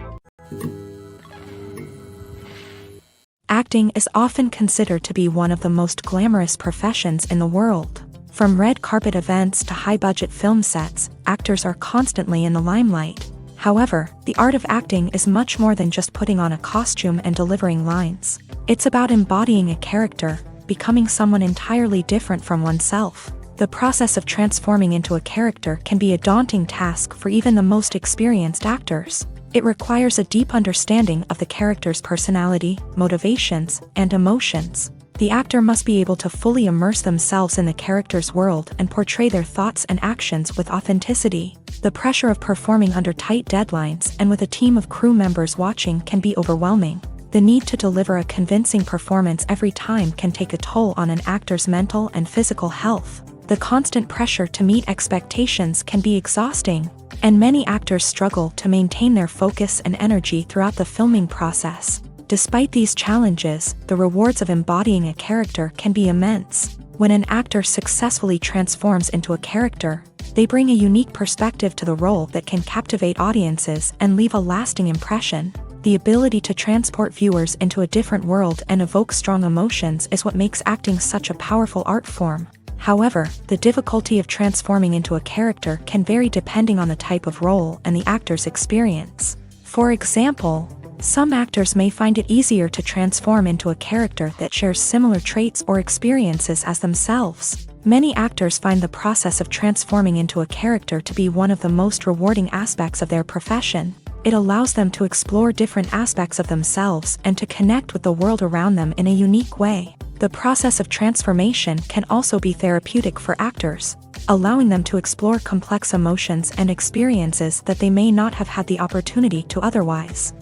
Acting is often considered to be one of the most glamorous professions in the world. From red carpet events to high-budget film sets, actors are constantly in the limelight. However, the art of acting is much more than just putting on a costume and delivering lines. It's about embodying a character, becoming someone entirely different from oneself. The process of transforming into a character can be a daunting task for even the most experienced actors. It requires a deep understanding of the character's personality, motivations, and emotions. The actor must be able to fully immerse themselves in the character's world and portray their thoughts and actions with authenticity. The pressure of performing under tight deadlines and with a team of crew members watching can be overwhelming. The need to deliver a convincing performance every time can take a toll on an actor's mental and physical health. The constant pressure to meet expectations can be exhausting, and many actors struggle to maintain their focus and energy throughout the filming process. Despite these challenges, the rewards of embodying a character can be immense. When an actor successfully transforms into a character, they bring a unique perspective to the role that can captivate audiences and leave a lasting impression. The ability to transport viewers into a different world and evoke strong emotions is what makes acting such a powerful art form. However, the difficulty of transforming into a character can vary depending on the type of role and the actor's experience. For example, some actors may find it easier to transform into a character that shares similar traits or experiences as themselves. Many actors find the process of transforming into a character to be one of the most rewarding aspects of their profession. It allows them to explore different aspects of themselves and to connect with the world around them in a unique way. The process of transformation can also be therapeutic for actors, allowing them to explore complex emotions and experiences that they may not have had the opportunity to otherwise.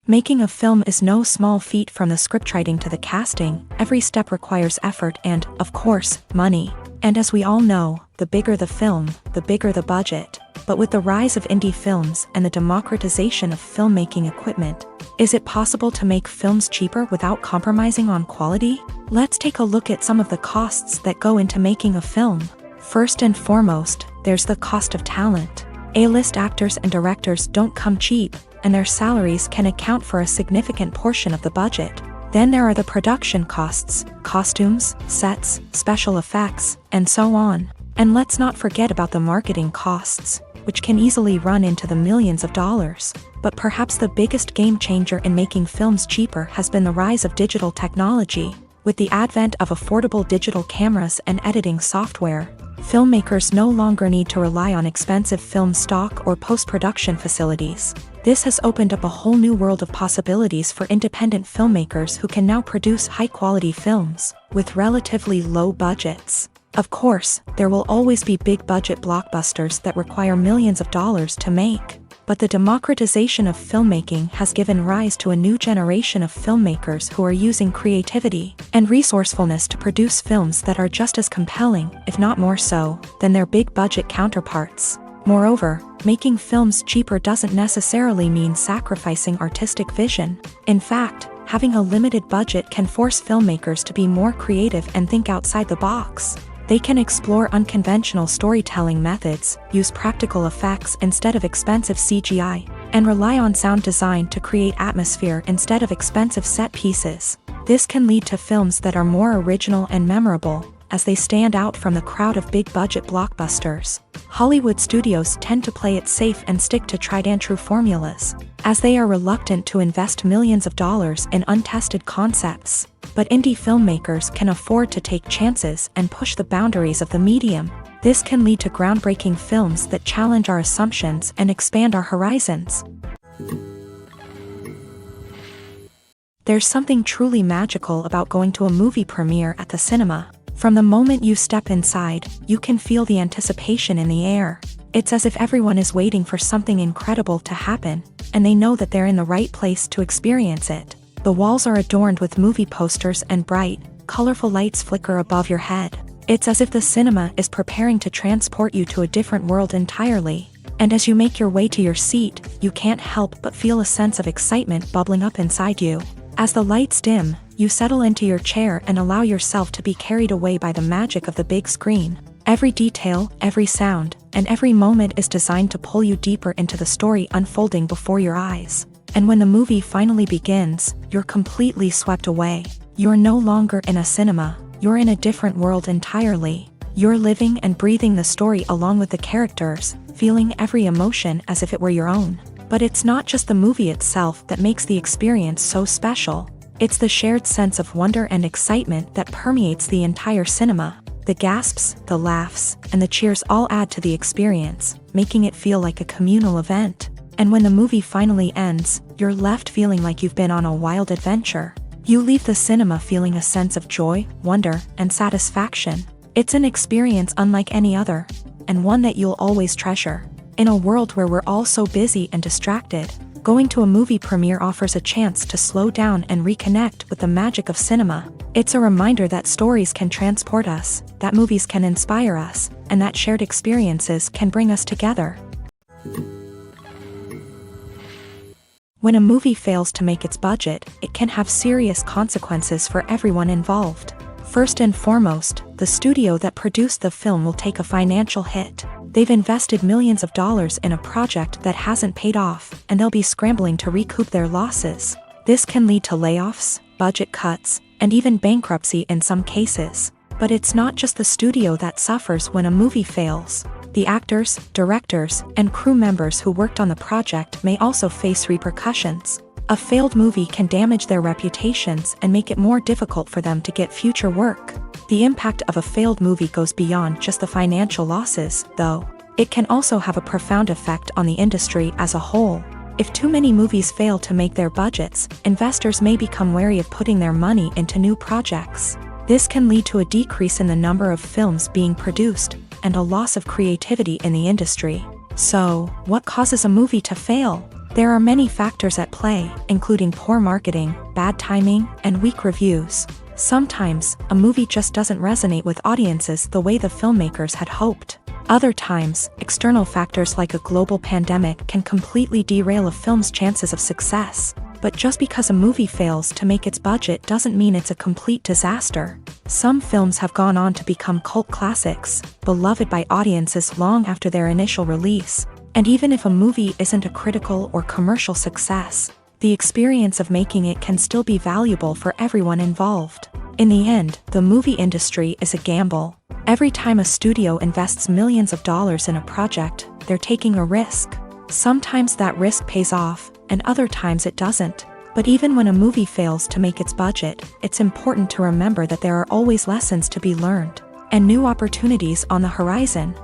Making a film is no small feat. From the scriptwriting to the casting, every step requires effort and, of course, money. And as we all know, the bigger the film, the bigger the budget. But with the rise of indie films and the democratization of filmmaking equipment, is it possible to make films cheaper without compromising on quality? Let's take a look at some of the costs that go into making a film. First and foremost, there's the cost of talent. A-list actors and directors don't come cheap, and their salaries can account for a significant portion of the budget. Then there are the production costs, costumes, sets, special effects, and so on. And let's not forget about the marketing costs, which can easily run into the millions of dollars. But perhaps the biggest game changer in making films cheaper has been the rise of digital technology. With the advent of affordable digital cameras and editing software, filmmakers no longer need to rely on expensive film stock or post-production facilities. This has opened up a whole new world of possibilities for independent filmmakers who can now produce high-quality films with relatively low budgets. Of course, there will always be big-budget blockbusters that require millions of dollars to make. But the democratization of filmmaking has given rise to a new generation of filmmakers who are using creativity and resourcefulness to produce films that are just as compelling, if not more so, than their big-budget counterparts. Moreover, making films cheaper doesn't necessarily mean sacrificing artistic vision. In fact, having a limited budget can force filmmakers to be more creative and think outside the box. They can explore unconventional storytelling methods, use practical effects instead of expensive CGI, and rely on sound design to create atmosphere instead of expensive set pieces. This can lead to films that are more original and memorable, as they stand out from the crowd of big-budget blockbusters. Hollywood studios tend to play it safe and stick to tried-and-true formulas, as they are reluctant to invest millions of dollars in untested concepts. But indie filmmakers can afford to take chances and push the boundaries of the medium. This can lead to groundbreaking films that challenge our assumptions and expand our horizons. There's something truly magical about going to a movie premiere at the cinema. From the moment you step inside, you can feel the anticipation in the air. It's as if everyone is waiting for something incredible to happen, and they know that they're in the right place to experience it. The walls are adorned with movie posters and bright, colorful lights flicker above your head. It's as if the cinema is preparing to transport you to a different world entirely. And as you make your way to your seat, you can't help but feel a sense of excitement bubbling up inside you. As the lights dim, you settle into your chair and allow yourself to be carried away by the magic of the big screen. Every detail, every sound, and every moment is designed to pull you deeper into the story unfolding before your eyes. And when the movie finally begins, you're completely swept away. You're no longer in a cinema, you're in a different world entirely. You're living and breathing the story along with the characters, feeling every emotion as if it were your own. But it's not just the movie itself that makes the experience so special. It's the shared sense of wonder and excitement that permeates the entire cinema. The gasps, the laughs, and the cheers all add to the experience, making it feel like a communal event. And when the movie finally ends, you're left feeling like you've been on a wild adventure. You leave the cinema feeling a sense of joy, wonder, and satisfaction. It's an experience unlike any other, and one that you'll always treasure. In a world where we're all so busy and distracted, going to a movie premiere offers a chance to slow down and reconnect with the magic of cinema. It's a reminder that stories can transport us, that movies can inspire us, and that shared experiences can bring us together. When a movie fails to make its budget, it can have serious consequences for everyone involved. First and foremost, the studio that produced the film will take a financial hit. They've invested millions of dollars in a project that hasn't paid off, and they'll be scrambling to recoup their losses. This can lead to layoffs, budget cuts, and even bankruptcy in some cases. But it's not just the studio that suffers when a movie fails. The actors, directors, and crew members who worked on the project may also face repercussions. A failed movie can damage their reputations and make it more difficult for them to get future work. The impact of a failed movie goes beyond just the financial losses, though. It can also have a profound effect on the industry as a whole. If too many movies fail to make their budgets, investors may become wary of putting their money into new projects. This can lead to a decrease in the number of films being produced, and a loss of creativity in the industry. So, what causes a movie to fail? There are many factors at play, including poor marketing, bad timing, and weak reviews. Sometimes, a movie just doesn't resonate with audiences the way the filmmakers had hoped. Other times, external factors like a global pandemic can completely derail a film's chances of success. But just because a movie fails to make its budget doesn't mean it's a complete disaster. Some films have gone on to become cult classics, beloved by audiences long after their initial release. And even if a movie isn't a critical or commercial success, the experience of making it can still be valuable for everyone involved. In the end, the movie industry is a gamble. Every time a studio invests millions of dollars in a project, they're taking a risk. Sometimes that risk pays off, and other times it doesn't. But even when a movie fails to make its budget, it's important to remember that there are always lessons to be learned, and new opportunities on the horizon.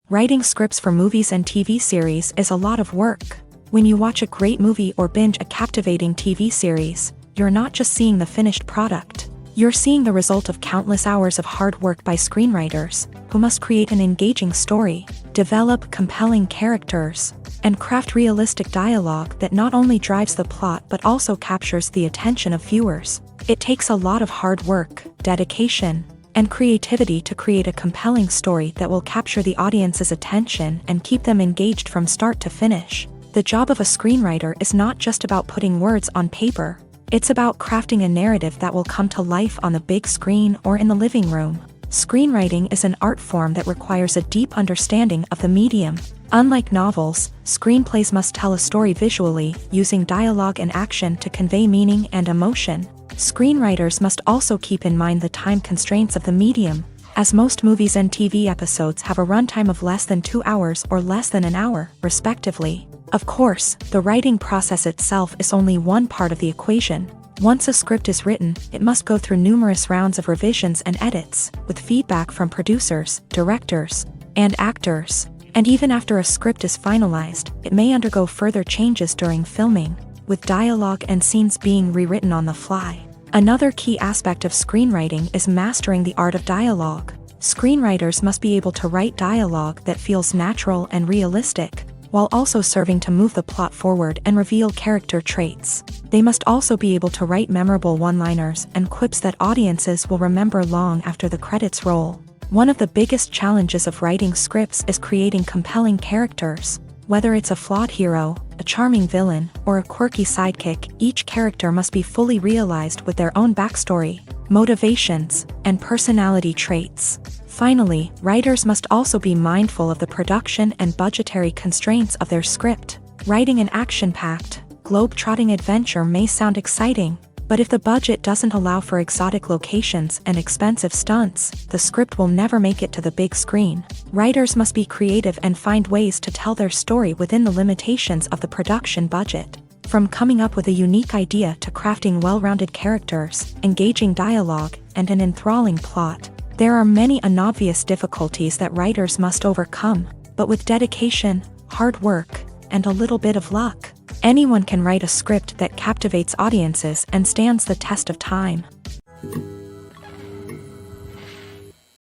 Writing scripts for movies and TV series is a lot of work. When you watch a great movie or binge a captivating TV series, you're not just seeing the finished product. You're seeing the result of countless hours of hard work by screenwriters, who must create an engaging story, develop compelling characters, and craft realistic dialogue that not only drives the plot but also captures the attention of viewers. It takes a lot of hard work, dedication, and creativity to create a compelling story that will capture the audience's attention and keep them engaged from start to finish. The job of a screenwriter is not just about putting words on paper. It's about crafting a narrative that will come to life on the big screen or in the living room. Screenwriting is an art form that requires a deep understanding of the medium. Unlike novels, screenplays must tell a story visually, using dialogue and action to convey meaning and emotion. Screenwriters must also keep in mind the time constraints of the medium, as most movies and TV episodes have a runtime of less than 2 hours or less than an hour, respectively. Of course, the writing process itself is only one part of the equation. Once a script is written, it must go through numerous rounds of revisions and edits, with feedback from producers, directors, and actors. And even after a script is finalized, it may undergo further changes during filming, with dialogue and scenes being rewritten on the fly. Another key aspect of screenwriting is mastering the art of dialogue. Screenwriters must be able to write dialogue that feels natural and realistic, while also serving to move the plot forward and reveal character traits. They must also be able to write memorable one-liners and quips that audiences will remember long after the credits roll. One of the biggest challenges of writing scripts is creating compelling characters. Whether it's a flawed hero, a charming villain, or a quirky sidekick, each character must be fully realized with their own backstory, motivations, and personality traits. Finally, writers must also be mindful of the production and budgetary constraints of their script. Writing an action-packed, globe-trotting adventure may sound exciting, but if the budget doesn't allow for exotic locations and expensive stunts, the script will never make it to the big screen. Writers must be creative and find ways to tell their story within the limitations of the production budget. From coming up with a unique idea to crafting well-rounded characters, engaging dialogue, and an enthralling plot, there are many unobvious difficulties that writers must overcome, but with dedication, hard work, and a little bit of luck, anyone can write a script that captivates audiences and stands the test of time.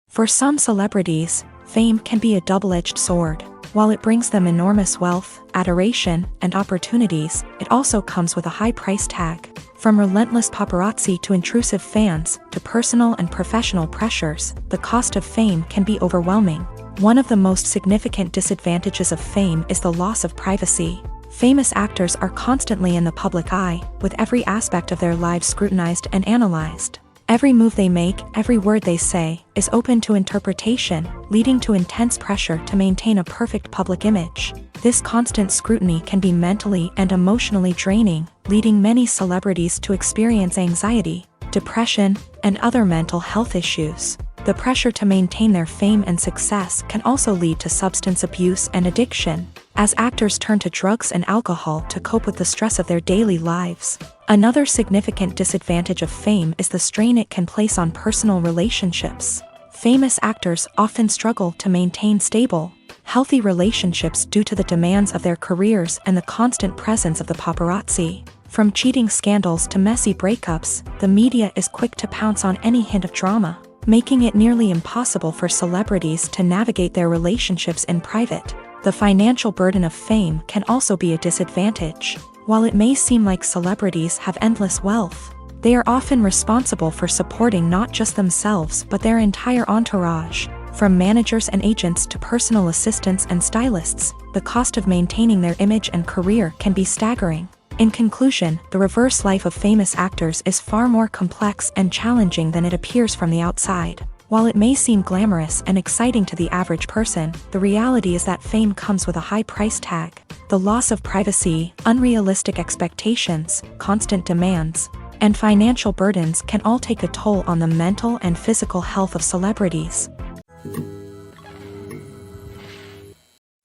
For some celebrities, fame can be a double-edged sword. While it brings them enormous wealth, adoration, and opportunities, it also comes with a high price tag. From relentless paparazzi to intrusive fans, to personal and professional pressures, the cost of fame can be overwhelming. One of the most significant disadvantages of fame is the loss of privacy. Famous actors are constantly in the public eye, with every aspect of their lives scrutinized and analyzed. Every move they make, every word they say, is open to interpretation, leading to intense pressure to maintain a perfect public image. This constant scrutiny can be mentally and emotionally draining, leading many celebrities to experience anxiety, depression, and other mental health issues. The pressure to maintain their fame and success can also lead to substance abuse and addiction, as actors turn to drugs and alcohol to cope with the stress of their daily lives. Another significant disadvantage of fame is the strain it can place on personal relationships. Famous actors often struggle to maintain stable, healthy relationships due to the demands of their careers and the constant presence of the paparazzi. From cheating scandals to messy breakups, the media is quick to pounce on any hint of drama, making it nearly impossible for celebrities to navigate their relationships in private. The financial burden of fame can also be a disadvantage. While it may seem like celebrities have endless wealth, they are often responsible for supporting not just themselves but their entire entourage. From managers and agents to personal assistants and stylists, the cost of maintaining their image and career can be staggering. In conclusion, the reverse life of famous actors is far more complex and challenging than it appears from the outside. While it may seem glamorous and exciting to the average person, the reality is that fame comes with a high price tag. The loss of privacy, unrealistic expectations, constant demands, and financial burdens can all take a toll on the mental and physical health of celebrities.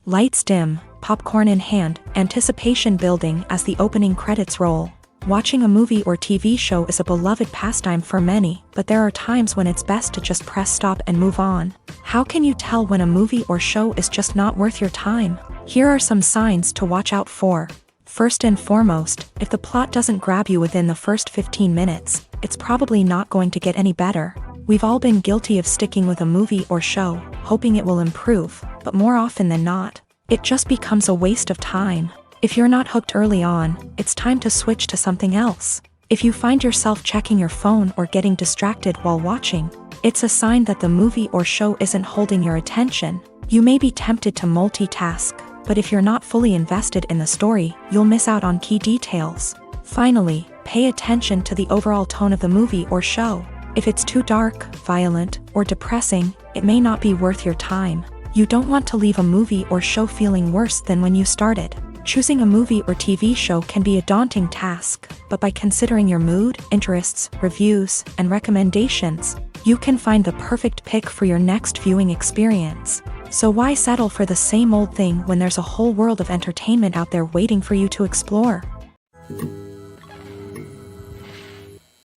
Lights dim, popcorn in hand, anticipation building as the opening credits roll. Watching a movie or TV show is a beloved pastime for many, but there are times when it's best to just press stop and move on. How can you tell when a movie or show is just not worth your time? Here are some signs to watch out for. First and foremost, if the plot doesn't grab you within the first 15 minutes, it's probably not going to get any better. We've all been guilty of sticking with a movie or show, hoping it will improve, but more often than not, it just becomes a waste of time. If you're not hooked early on, it's time to switch to something else. If you find yourself checking your phone or getting distracted while watching, it's a sign that the movie or show isn't holding your attention. You may be tempted to multitask, but if you're not fully invested in the story, you'll miss out on key details. Finally, pay attention to the overall tone of the movie or show. If it's too dark, violent, or depressing, it may not be worth your time. You don't want to leave a movie or show feeling worse than when you started. Choosing a movie or TV show can be a daunting task, but by considering your mood, interests, reviews, and recommendations, you can find the perfect pick for your next viewing experience. So why settle for the same old thing when there's a whole world of entertainment out there waiting for you to explore?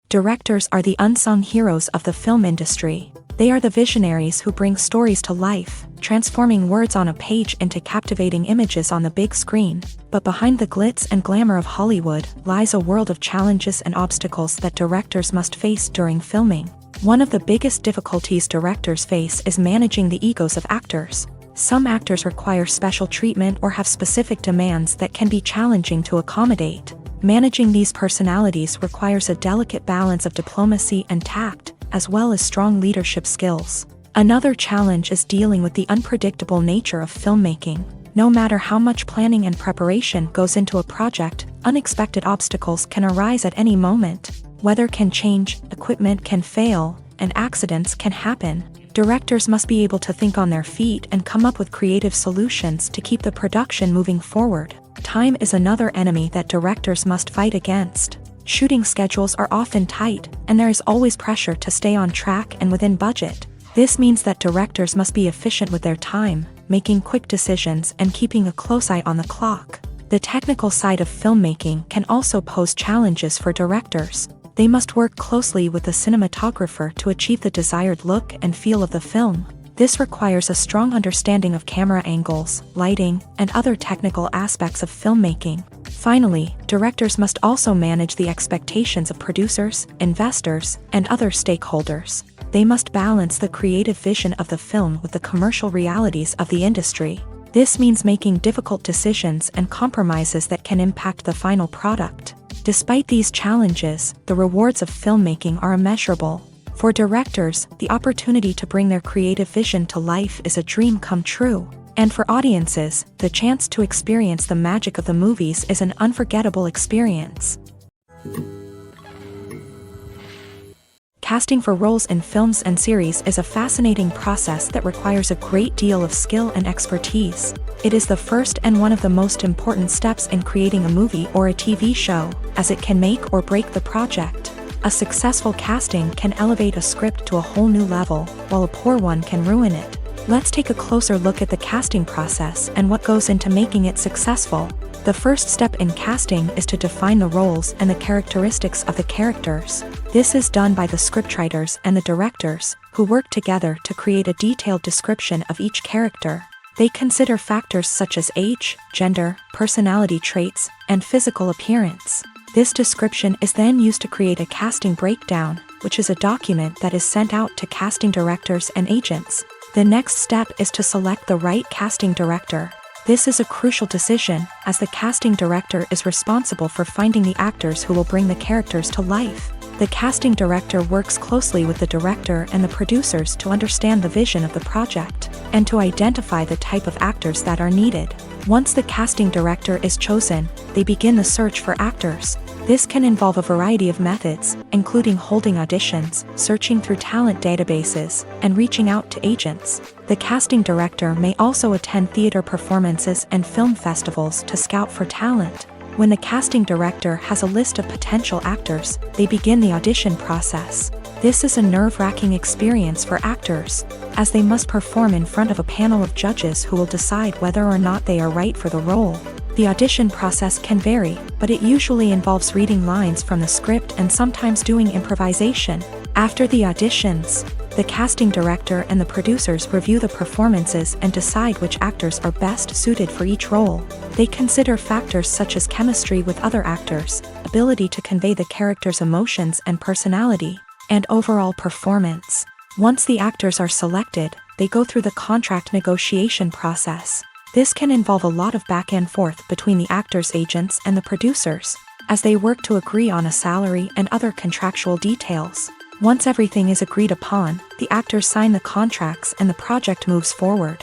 Directors are the unsung heroes of the film industry. They are the visionaries who bring stories to life, transforming words on a page into captivating images on the big screen. But behind the glitz and glamour of Hollywood lies a world of challenges and obstacles that directors must face during filming. One of the biggest difficulties directors face is managing the egos of actors. Some actors require special treatment or have specific demands that can be challenging to accommodate. Managing these personalities requires a delicate balance of diplomacy and tact, as well as strong leadership skills. Another challenge is dealing with the unpredictable nature of filmmaking. No matter how much planning and preparation goes into a project, unexpected obstacles can arise at any moment. Weather can change, equipment can fail, and accidents can happen. Directors must be able to think on their feet and come up with creative solutions to keep the production moving forward. Time is another enemy that directors must fight against. Shooting schedules are often tight, and there is always pressure to stay on track and within budget. This means that directors must be efficient with their time, making quick decisions and keeping a close eye on the clock. The technical side of filmmaking can also pose challenges for directors. They must work closely with the cinematographer to achieve the desired look and feel of the film. This requires a strong understanding of camera angles, lighting, and other technical aspects of filmmaking. Finally, directors must also manage the expectations of producers, investors, and other stakeholders. They must balance the creative vision of the film with the commercial realities of the industry. This means making difficult decisions and compromises that can impact the final product. Despite these challenges, the rewards of filmmaking are immeasurable. For directors, the opportunity to bring their creative vision to life is a dream come true. And for audiences, the chance to experience the magic of the movies is an unforgettable experience. Casting for roles in films and series is a fascinating process that requires a great deal of skill and expertise. It is the first and one of the most important steps in creating a movie or a TV show, as it can make or break the project. A successful casting can elevate a script to a whole new level, while a poor one can ruin it. Let's take a closer look at the casting process and what goes into making it successful. The first step in casting is to define the roles and the characteristics of the characters. This is done by the scriptwriters and the directors, who work together to create a detailed description of each character. They consider factors such as age, gender, personality traits, and physical appearance. This description is then used to create a casting breakdown, which is a document that is sent out to casting directors and agents. The next step is to select the right casting director. This is a crucial decision, as the casting director is responsible for finding the actors who will bring the characters to life. The casting director works closely with the director and the producers to understand the vision of the project, and to identify the type of actors that are needed. Once the casting director is chosen, they begin the search for actors. This can involve a variety of methods, including holding auditions, searching through talent databases, and reaching out to agents. The casting director may also attend theater performances and film festivals to scout for talent. When the casting director has a list of potential actors, they begin the audition process. This is a nerve-wracking experience for actors, as they must perform in front of a panel of judges who will decide whether or not they are right for the role. The audition process can vary, but it usually involves reading lines from the script and sometimes doing improvisation. After the auditions, the casting director and the producers review the performances and decide which actors are best suited for each role. They consider factors such as chemistry with other actors, ability to convey the character's emotions and personality, and overall performance. Once the actors are selected, they go through the contract negotiation process. This can involve a lot of back and forth between the actors' agents and the producers, as they work to agree on a salary and other contractual details. Once everything is agreed upon, the actors sign the contracts and the project moves forward.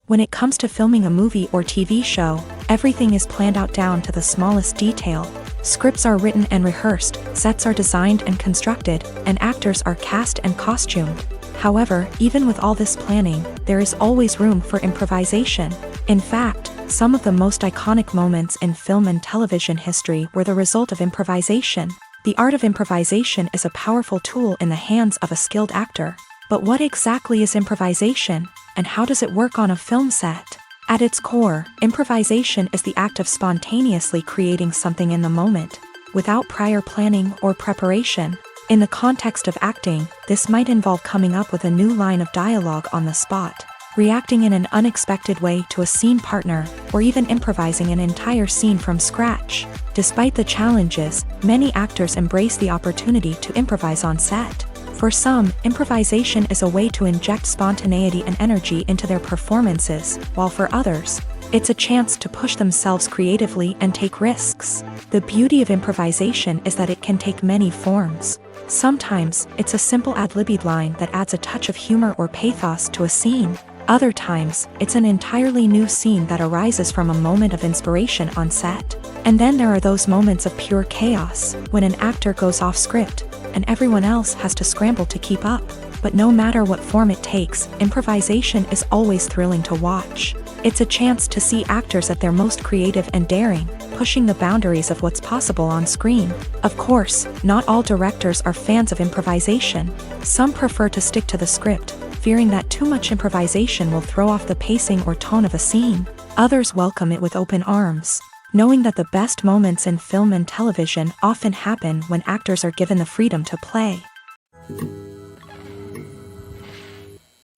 When it comes to filming a movie or TV show, everything is planned out down to the smallest detail. Scripts are written and rehearsed, sets are designed and constructed, and actors are cast and costumed. However, even with all this planning, there is always room for improvisation. In fact, some of the most iconic moments in film and television history were the result of improvisation. The art of improvisation is a powerful tool in the hands of a skilled actor. But what exactly is improvisation, and how does it work on a film set? At its core, improvisation is the act of spontaneously creating something in the moment, without prior planning or preparation. In the context of acting, this might involve coming up with a new line of dialogue on the spot, reacting in an unexpected way to a scene partner, or even improvising an entire scene from scratch. Despite the challenges, many actors embrace the opportunity to improvise on set. For some, improvisation is a way to inject spontaneity and energy into their performances, while for others, it's a chance to push themselves creatively and take risks. The beauty of improvisation is that it can take many forms. Sometimes, it's a simple ad-libbed line that adds a touch of humor or pathos to a scene. Other times, it's an entirely new scene that arises from a moment of inspiration on set. And then there are those moments of pure chaos, when an actor goes off script, and everyone else has to scramble to keep up. But no matter what form it takes, improvisation is always thrilling to watch. It's a chance to see actors at their most creative and daring, pushing the boundaries of what's possible on screen. Of course, not all directors are fans of improvisation. Some prefer to stick to the script, fearing that too much improvisation will throw off the pacing or tone of a scene. Others welcome it with open arms, knowing that the best moments in film and television often happen when actors are given the freedom to play.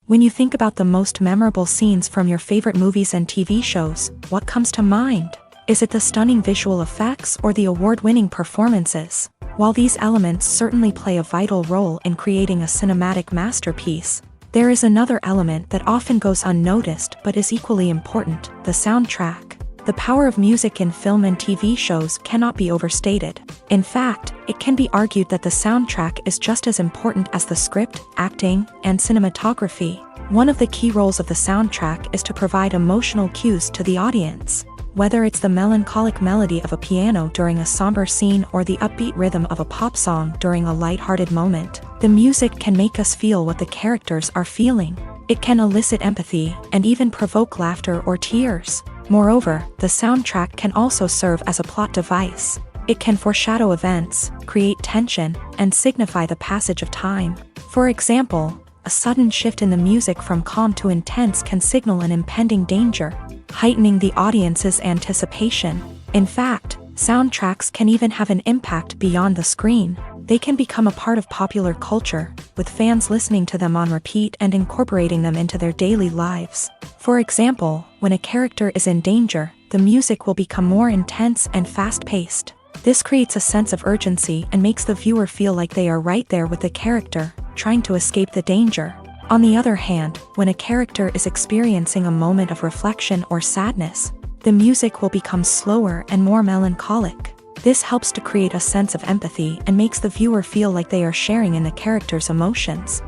When you think about the most memorable scenes from your favorite movies and TV shows, what comes to mind? Is it the stunning visual effects or the award-winning performances? While these elements certainly play a vital role in creating a cinematic masterpiece, there is another element that often goes unnoticed but is equally important: the soundtrack. The power of music in film and TV shows cannot be overstated. In fact, it can be argued that the soundtrack is just as important as the script, acting, and cinematography. One of the key roles of the soundtrack is to provide emotional cues to the audience. Whether it's the melancholic melody of a piano during a somber scene or the upbeat rhythm of a pop song during a lighthearted moment, the music can make us feel what the characters are feeling. It can elicit empathy and even provoke laughter or tears. Moreover, the soundtrack can also serve as a plot device. It can foreshadow events, create tension, and signify the passage of time. For example, a sudden shift in the music from calm to intense can signal an impending danger, heightening the audience's anticipation. In fact, soundtracks can even have an impact beyond the screen. They can become a part of popular culture, with fans listening to them on repeat and incorporating them into their daily lives. For example, when a character is in danger, the music will become more intense and fast-paced. This creates a sense of urgency and makes the viewer feel like they are right there with the character, trying to escape the danger. On the other hand, when a character is experiencing a moment of reflection or sadness, the music will become slower and more melancholic. This helps to create a sense of empathy and makes the viewer feel like they are sharing in the character's emotions.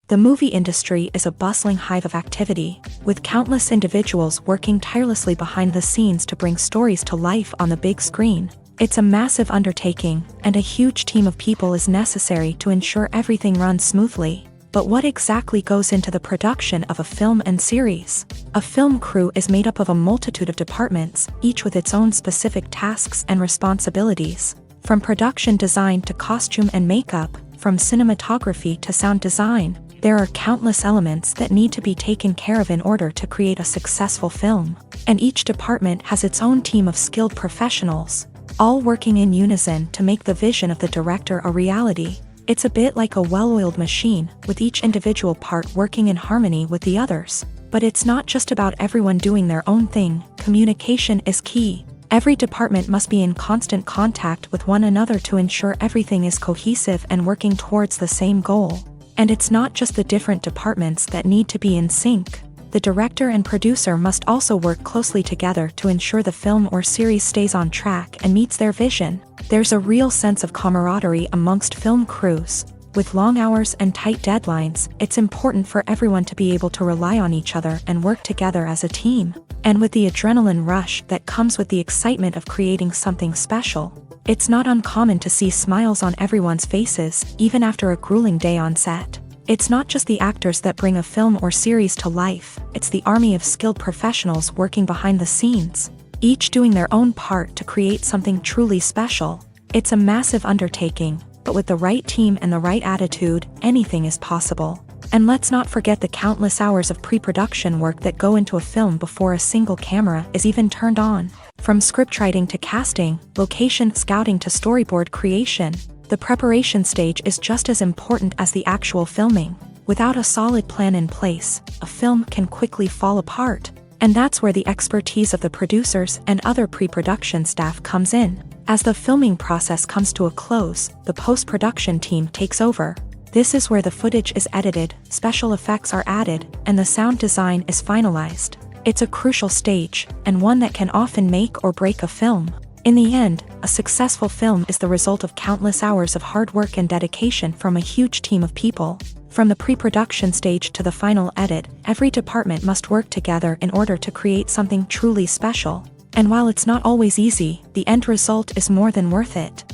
The movie industry is a bustling hive of activity, with countless individuals working tirelessly behind the scenes to bring stories to life on the big screen. It's a massive undertaking, and a huge team of people is necessary to ensure everything runs smoothly. But what exactly goes into the production of a film and series? A film crew is made up of a multitude of departments, each with its own specific tasks and responsibilities. From production design to costume and makeup, from cinematography to sound design, there are countless elements that need to be taken care of in order to create a successful film. And each department has its own team of skilled professionals, all working in unison to make the vision of the director a reality. It's a bit like a well-oiled machine, with each individual part working in harmony with the others. But it's not just about everyone doing their own thing. Communication is key. Every department must be in constant contact with one another to ensure everything is cohesive and working towards the same goal. And it's not just the different departments that need to be in sync. The director and producer must also work closely together to ensure the film or series stays on track and meets their vision. There's a real sense of camaraderie amongst film crews. With long hours and tight deadlines, it's important for everyone to be able to rely on each other and work together as a team. And with the adrenaline rush that comes with the excitement of creating something special, it's not uncommon to see smiles on everyone's faces, even after a grueling day on set. It's not just the actors that bring a film or series to life, it's the army of skilled professionals working behind the scenes, each doing their own part to create something truly special. It's a massive undertaking, but with the right team and the right attitude, anything is possible. And let's not forget the countless hours of pre-production work that go into a film before a single camera is even turned on. From scriptwriting to casting, location scouting to storyboard creation, the preparation stage is just as important as the actual filming. Without a solid plan in place, a film can quickly fall apart. And that's where the expertise of the producers and other pre-production staff comes in. As the filming process comes to a close, the post-production team takes over. This is where the footage is edited, special effects are added, and the sound design is finalized. It's a crucial stage, and one that can often make or break a film. In the end, a successful film is the result of countless hours of hard work and dedication from a huge team of people. From the pre-production stage to the final edit, every department must work together in order to create something truly special. And while it's not always easy, the end result is more than worth it.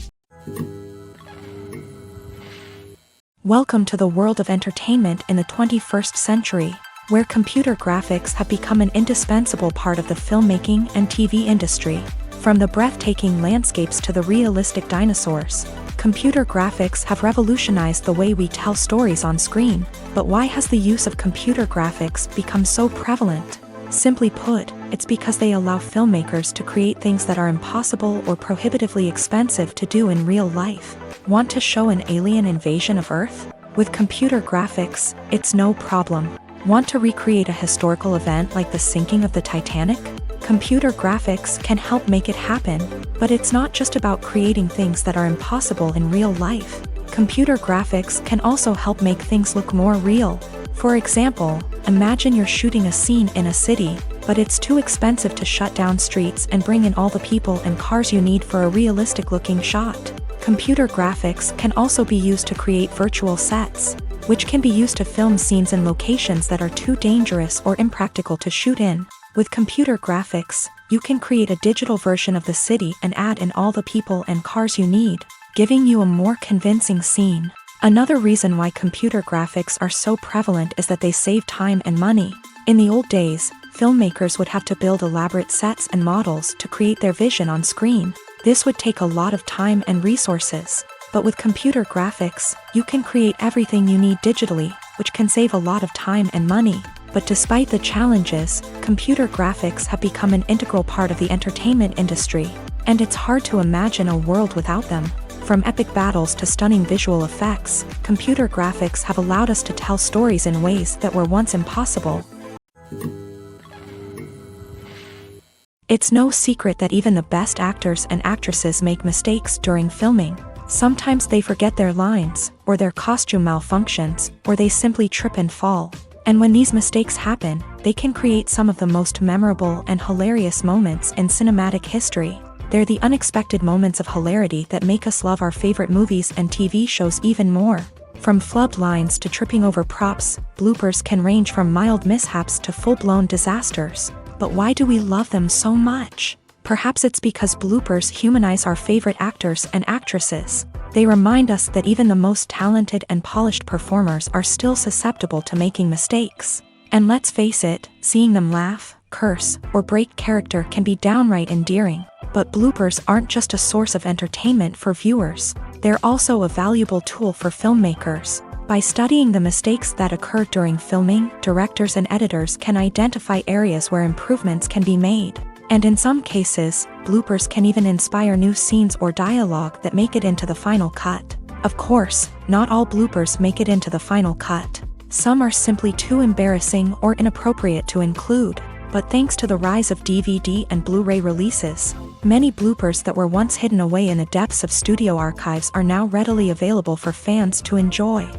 Welcome to the world of entertainment in the 21st century, where computer graphics have become an indispensable part of the filmmaking and TV industry. From the breathtaking landscapes to the realistic dinosaurs, computer graphics have revolutionized the way we tell stories on screen. But why has the use of computer graphics become so prevalent? Simply put, it's because they allow filmmakers to create things that are impossible or prohibitively expensive to do in real life. Want to show an alien invasion of Earth? With computer graphics, it's no problem. Want to recreate a historical event like the sinking of the Titanic? Computer graphics can help make it happen, but it's not just about creating things that are impossible in real life. Computer graphics can also help make things look more real. For example, imagine you're shooting a scene in a city, but it's too expensive to shut down streets and bring in all the people and cars you need for a realistic-looking shot. Computer graphics can also be used to create virtual sets, which can be used to film scenes in locations that are too dangerous or impractical to shoot in. With computer graphics, you can create a digital version of the city and add in all the people and cars you need, giving you a more convincing scene. Another reason why computer graphics are so prevalent is that they save time and money. In the old days, filmmakers would have to build elaborate sets and models to create their vision on screen. This would take a lot of time and resources. But with computer graphics, you can create everything you need digitally, which can save a lot of time and money. But despite the challenges, computer graphics have become an integral part of the entertainment industry, and it's hard to imagine a world without them. From epic battles to stunning visual effects, computer graphics have allowed us to tell stories in ways that were once impossible. It's no secret that even the best actors and actresses make mistakes during filming. Sometimes they forget their lines, or their costume malfunctions, or they simply trip and fall. And when these mistakes happen, they can create some of the most memorable and hilarious moments in cinematic history. They're the unexpected moments of hilarity that make us love our favorite movies and TV shows even more. From flubbed lines to tripping over props, bloopers can range from mild mishaps to full-blown disasters. But why do we love them so much? Perhaps it's because bloopers humanize our favorite actors and actresses. They remind us that even the most talented and polished performers are still susceptible to making mistakes. And let's face it, seeing them laugh, curse, or break character can be downright endearing. But bloopers aren't just a source of entertainment for viewers. They're also a valuable tool for filmmakers. By studying the mistakes that occur during filming, directors and editors can identify areas where improvements can be made. And in some cases, bloopers can even inspire new scenes or dialogue that make it into the final cut. Of course, not all bloopers make it into the final cut. Some are simply too embarrassing or inappropriate to include. But thanks to the rise of DVD and Blu-ray releases, many bloopers that were once hidden away in the depths of studio archives are now readily available for fans to enjoy.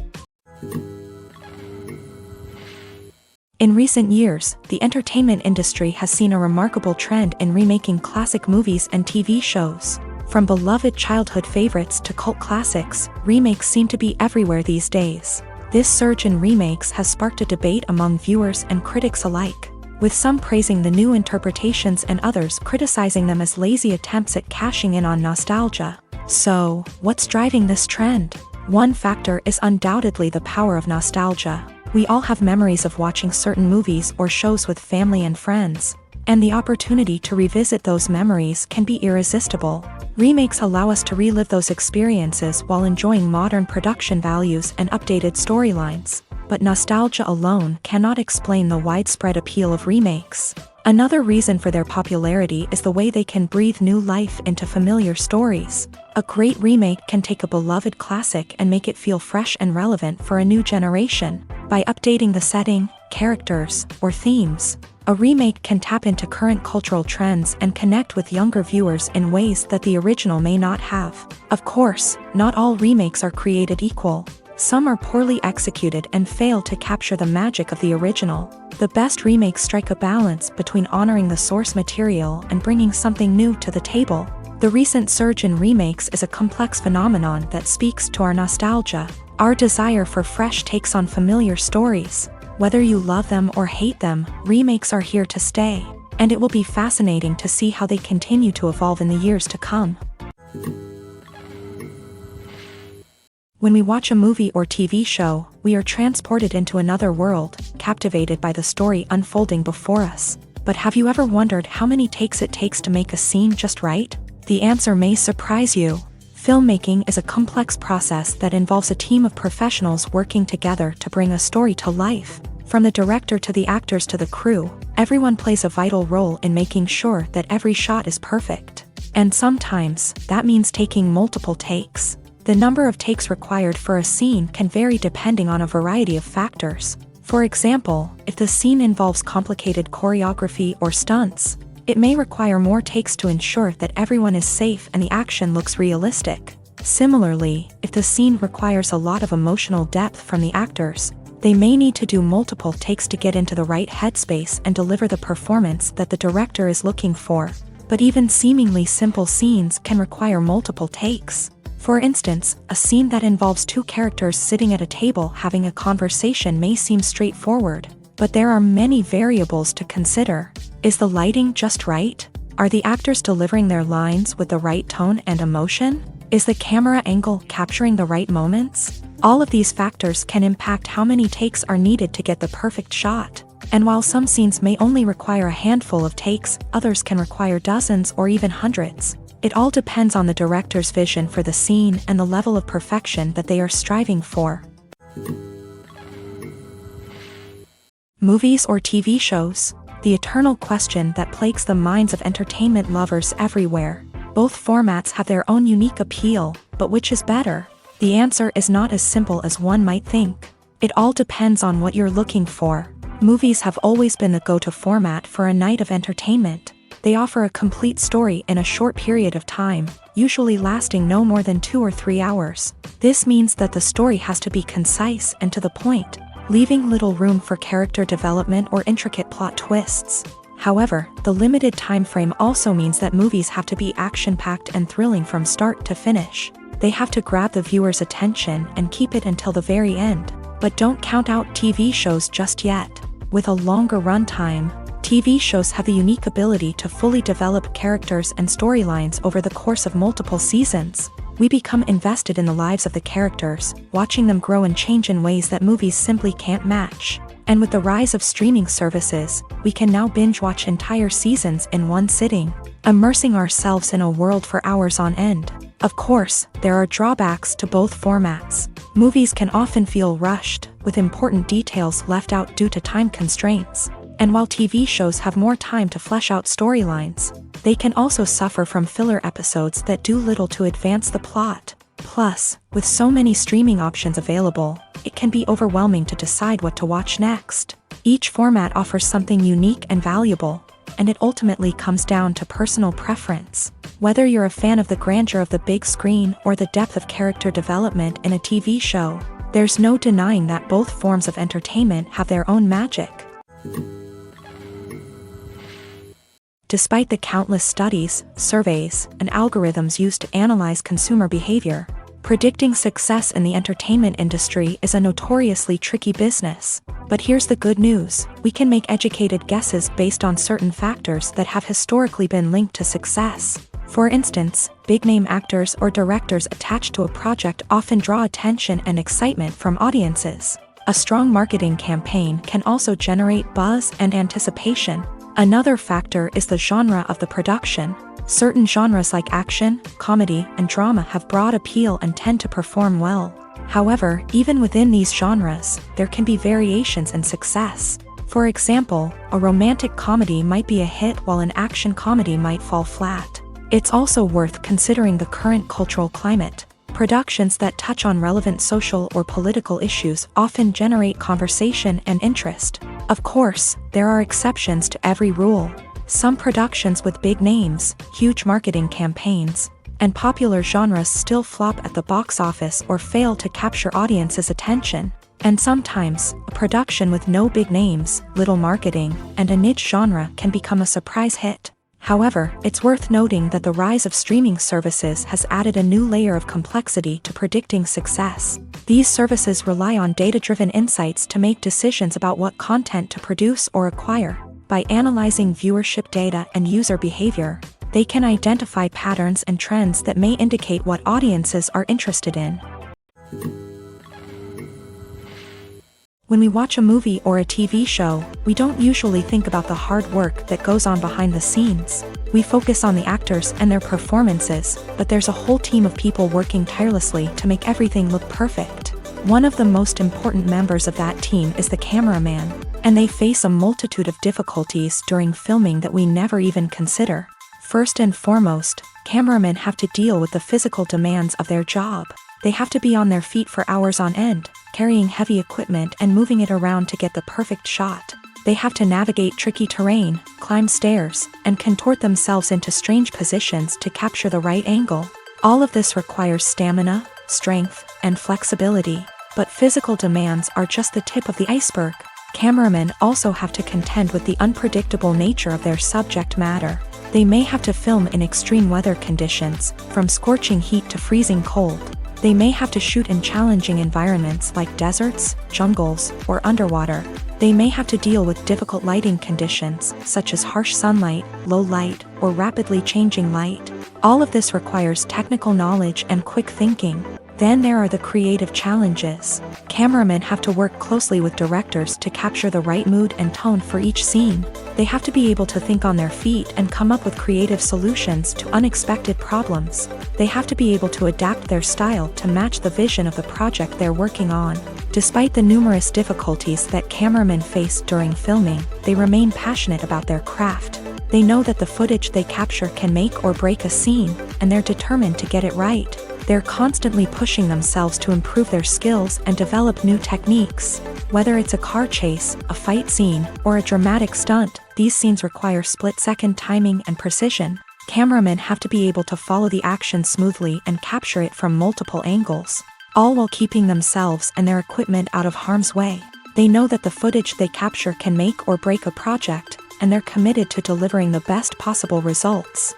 In recent years, the entertainment industry has seen a remarkable trend in remaking classic movies and TV shows. From beloved childhood favorites to cult classics, remakes seem to be everywhere these days. This surge in remakes has sparked a debate among viewers and critics alike, with some praising the new interpretations and others criticizing them as lazy attempts at cashing in on nostalgia. So, what's driving this trend? One factor is undoubtedly the power of nostalgia. We all have memories of watching certain movies or shows with family and friends, and the opportunity to revisit those memories can be irresistible. Remakes allow us to relive those experiences while enjoying modern production values and updated storylines. But nostalgia alone cannot explain the widespread appeal of remakes. Another reason for their popularity is the way they can breathe new life into familiar stories. A great remake can take a beloved classic and make it feel fresh and relevant for a new generation. By updating the setting, characters, or themes, a remake can tap into current cultural trends and connect with younger viewers in ways that the original may not have. Of course, not all remakes are created equal. Some are poorly executed and fail to capture the magic of the original. The best remakes strike a balance between honoring the source material and bringing something new to the table. The recent surge in remakes is a complex phenomenon that speaks to our nostalgia, our desire for fresh takes on familiar stories. Whether you love them or hate them, remakes are here to stay, and it will be fascinating to see how they continue to evolve in the years to come. When we watch a movie or TV show, we are transported into another world, captivated by the story unfolding before us. But have you ever wondered how many takes it takes to make a scene just right? The answer may surprise you. Filmmaking is a complex process that involves a team of professionals working together to bring a story to life. From the director to the actors to the crew, everyone plays a vital role in making sure that every shot is perfect. And sometimes, that means taking multiple takes. The number of takes required for a scene can vary depending on a variety of factors. For example, if the scene involves complicated choreography or stunts, it may require more takes to ensure that everyone is safe and the action looks realistic. Similarly, if the scene requires a lot of emotional depth from the actors, they may need to do multiple takes to get into the right headspace and deliver the performance that the director is looking for. But even seemingly simple scenes can require multiple takes. For instance, a scene that involves two characters sitting at a table having a conversation may seem straightforward, but there are many variables to consider. Is the lighting just right? Are the actors delivering their lines with the right tone and emotion? Is the camera angle capturing the right moments? All of these factors can impact how many takes are needed to get the perfect shot. And while some scenes may only require a handful of takes, others can require dozens or even hundreds. It all depends on the director's vision for the scene and the level of perfection that they are striving for. Movies or TV shows? The eternal question that plagues the minds of entertainment lovers everywhere. Both formats have their own unique appeal, but which is better? The answer is not as simple as one might think. It all depends on what you're looking for. Movies have always been the go-to format for a night of entertainment. They offer a complete story in a short period of time, usually lasting no more than 2 or 3 hours. This means that the story has to be concise and to the point, leaving little room for character development or intricate plot twists. However, the limited time frame also means that movies have to be action-packed and thrilling from start to finish. They have to grab the viewer's attention and keep it until the very end. But don't count out TV shows just yet. With a longer runtime, TV shows have the unique ability to fully develop characters and storylines over the course of multiple seasons. We become invested in the lives of the characters, watching them grow and change in ways that movies simply can't match. And with the rise of streaming services, we can now binge-watch entire seasons in one sitting, immersing ourselves in a world for hours on end. Of course, there are drawbacks to both formats. Movies can often feel rushed, with important details left out due to time constraints. And while TV shows have more time to flesh out storylines, they can also suffer from filler episodes that do little to advance the plot. Plus, with so many streaming options available, it can be overwhelming to decide what to watch next. Each format offers something unique and valuable, and it ultimately comes down to personal preference. Whether you're a fan of the grandeur of the big screen or the depth of character development in a TV show, there's no denying that both forms of entertainment have their own magic. Despite the countless studies, surveys, and algorithms used to analyze consumer behavior, predicting success in the entertainment industry is a notoriously tricky business. But here's the good news: we can make educated guesses based on certain factors that have historically been linked to success. For instance, big-name actors or directors attached to a project often draw attention and excitement from audiences. A strong marketing campaign can also generate buzz and anticipation. Another factor is the genre of the production. Certain genres like action, comedy, and drama have broad appeal and tend to perform well. However, even within these genres, there can be variations in success. For example, a romantic comedy might be a hit while an action comedy might fall flat. It's also worth considering the current cultural climate. Productions that touch on relevant social or political issues often generate conversation and interest. Of course, there are exceptions to every rule. Some productions with big names, huge marketing campaigns, and popular genres still flop at the box office or fail to capture audiences' attention. And sometimes, a production with no big names, little marketing, and a niche genre can become a surprise hit. However, it's worth noting that the rise of streaming services has added a new layer of complexity to predicting success. These services rely on data-driven insights to make decisions about what content to produce or acquire. By analyzing viewership data and user behavior, they can identify patterns and trends that may indicate what audiences are interested in. When we watch a movie or a TV show, we don't usually think about the hard work that goes on behind the scenes. We focus on the actors and their performances, but there's a whole team of people working tirelessly to make everything look perfect. One of the most important members of that team is the cameraman, and they face a multitude of difficulties during filming that we never even consider. First and foremost, cameramen have to deal with the physical demands of their job. They have to be on their feet for hours on end, carrying heavy equipment and moving it around to get the perfect shot. They have to navigate tricky terrain, climb stairs, and contort themselves into strange positions to capture the right angle. All of this requires stamina, strength, and flexibility. But physical demands are just the tip of the iceberg. Cameramen also have to contend with the unpredictable nature of their subject matter. They may have to film in extreme weather conditions, from scorching heat to freezing cold. They may have to shoot in challenging environments like deserts, jungles, or underwater. They may have to deal with difficult lighting conditions, such as harsh sunlight, low light, or rapidly changing light. All of this requires technical knowledge and quick thinking. Then there are the creative challenges. Cameramen have to work closely with directors to capture the right mood and tone for each scene. They have to be able to think on their feet and come up with creative solutions to unexpected problems. They have to be able to adapt their style to match the vision of the project they're working on. Despite the numerous difficulties that cameramen face during filming, they remain passionate about their craft. They know that the footage they capture can make or break a scene, and they're determined to get it right. They're constantly pushing themselves to improve their skills and develop new techniques. Whether it's a car chase, a fight scene, or a dramatic stunt, these scenes require split-second timing and precision. Cameramen have to be able to follow the action smoothly and capture it from multiple angles, all while keeping themselves and their equipment out of harm's way. They know that the footage they capture can make or break a project, and they're committed to delivering the best possible results.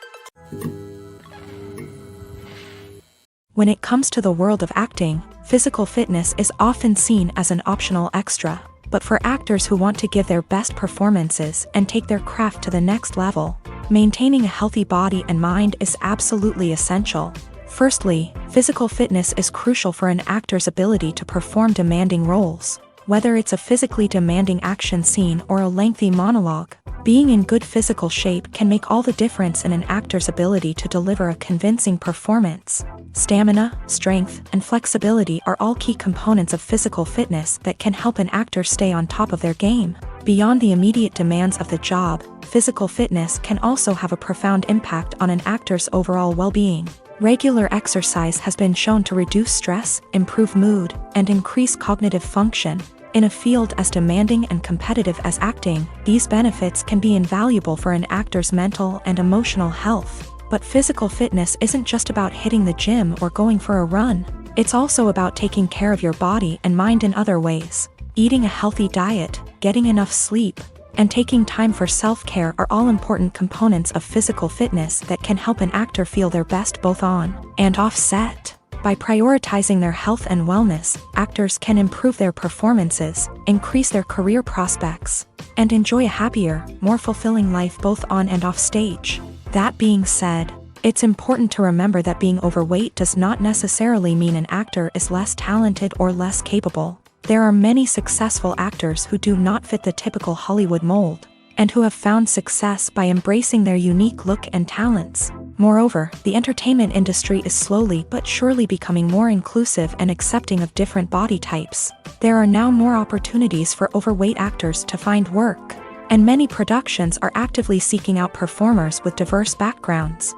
When it comes to the world of acting, physical fitness is often seen as an optional extra. But for actors who want to give their best performances and take their craft to the next level, maintaining a healthy body and mind is absolutely essential. Firstly, physical fitness is crucial for an actor's ability to perform demanding roles. Whether it's a physically demanding action scene or a lengthy monologue, being in good physical shape can make all the difference in an actor's ability to deliver a convincing performance. Stamina, strength, and flexibility are all key components of physical fitness that can help an actor stay on top of their game. Beyond the immediate demands of the job, physical fitness can also have a profound impact on an actor's overall well-being. Regular exercise has been shown to reduce stress, improve mood, and increase cognitive function. In a field as demanding and competitive as acting, these benefits can be invaluable for an actor's mental and emotional health. But physical fitness isn't just about hitting the gym or going for a run. It's also about taking care of your body and mind in other ways. Eating a healthy diet, getting enough sleep, and taking time for self-care are all important components of physical fitness that can help an actor feel their best both on and off set. By prioritizing their health and wellness, actors can improve their performances, increase their career prospects, and enjoy a happier, more fulfilling life both on and off stage. That being said, it's important to remember that being overweight does not necessarily mean an actor is less talented or less capable. There are many successful actors who do not fit the typical Hollywood mold, and who have found success by embracing their unique look and talents. Moreover, the entertainment industry is slowly but surely becoming more inclusive and accepting of different body types. There are now more opportunities for overweight actors to find work, and many productions are actively seeking out performers with diverse backgrounds.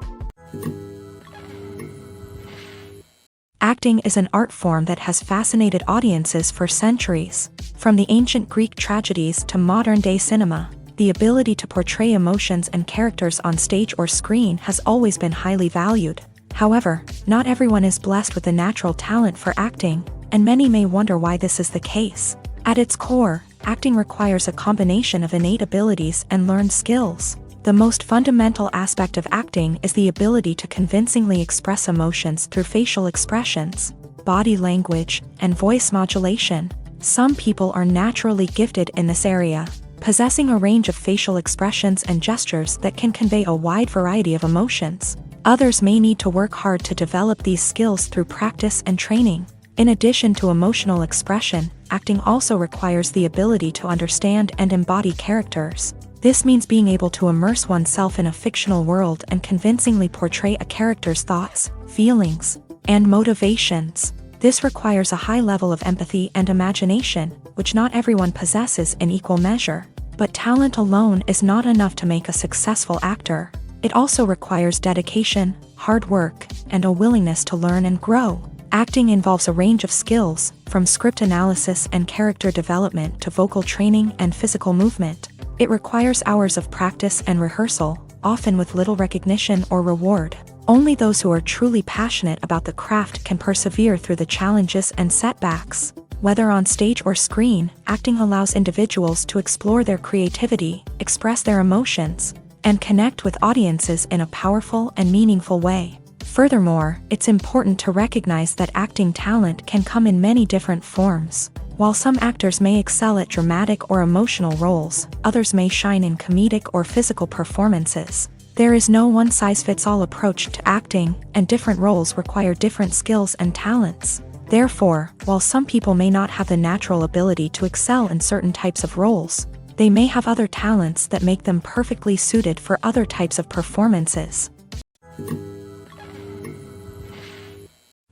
Acting is an art form that has fascinated audiences for centuries. From the ancient Greek tragedies to modern-day cinema, the ability to portray emotions and characters on stage or screen has always been highly valued. However, not everyone is blessed with the natural talent for acting, and many may wonder why this is the case. At its core, acting requires a combination of innate abilities and learned skills. The most fundamental aspect of acting is the ability to convincingly express emotions through facial expressions, body language, and voice modulation. Some people are naturally gifted in this area, possessing a range of facial expressions and gestures that can convey a wide variety of emotions. Others may need to work hard to develop these skills through practice and training. In addition to emotional expression, acting also requires the ability to understand and embody characters. This means being able to immerse oneself in a fictional world and convincingly portray a character's thoughts, feelings, and motivations. This requires a high level of empathy and imagination, which not everyone possesses in equal measure. But talent alone is not enough to make a successful actor. It also requires dedication, hard work, and a willingness to learn and grow. Acting involves a range of skills, from script analysis and character development to vocal training and physical movement. It requires hours of practice and rehearsal, often with little recognition or reward. Only those who are truly passionate about the craft can persevere through the challenges and setbacks. Whether on stage or screen, acting allows individuals to explore their creativity, express their emotions, and connect with audiences in a powerful and meaningful way. Furthermore, it's important to recognize that acting talent can come in many different forms. While some actors may excel at dramatic or emotional roles, others may shine in comedic or physical performances. There is no one-size-fits-all approach to acting, and different roles require different skills and talents. Therefore, while some people may not have the natural ability to excel in certain types of roles, they may have other talents that make them perfectly suited for other types of performances.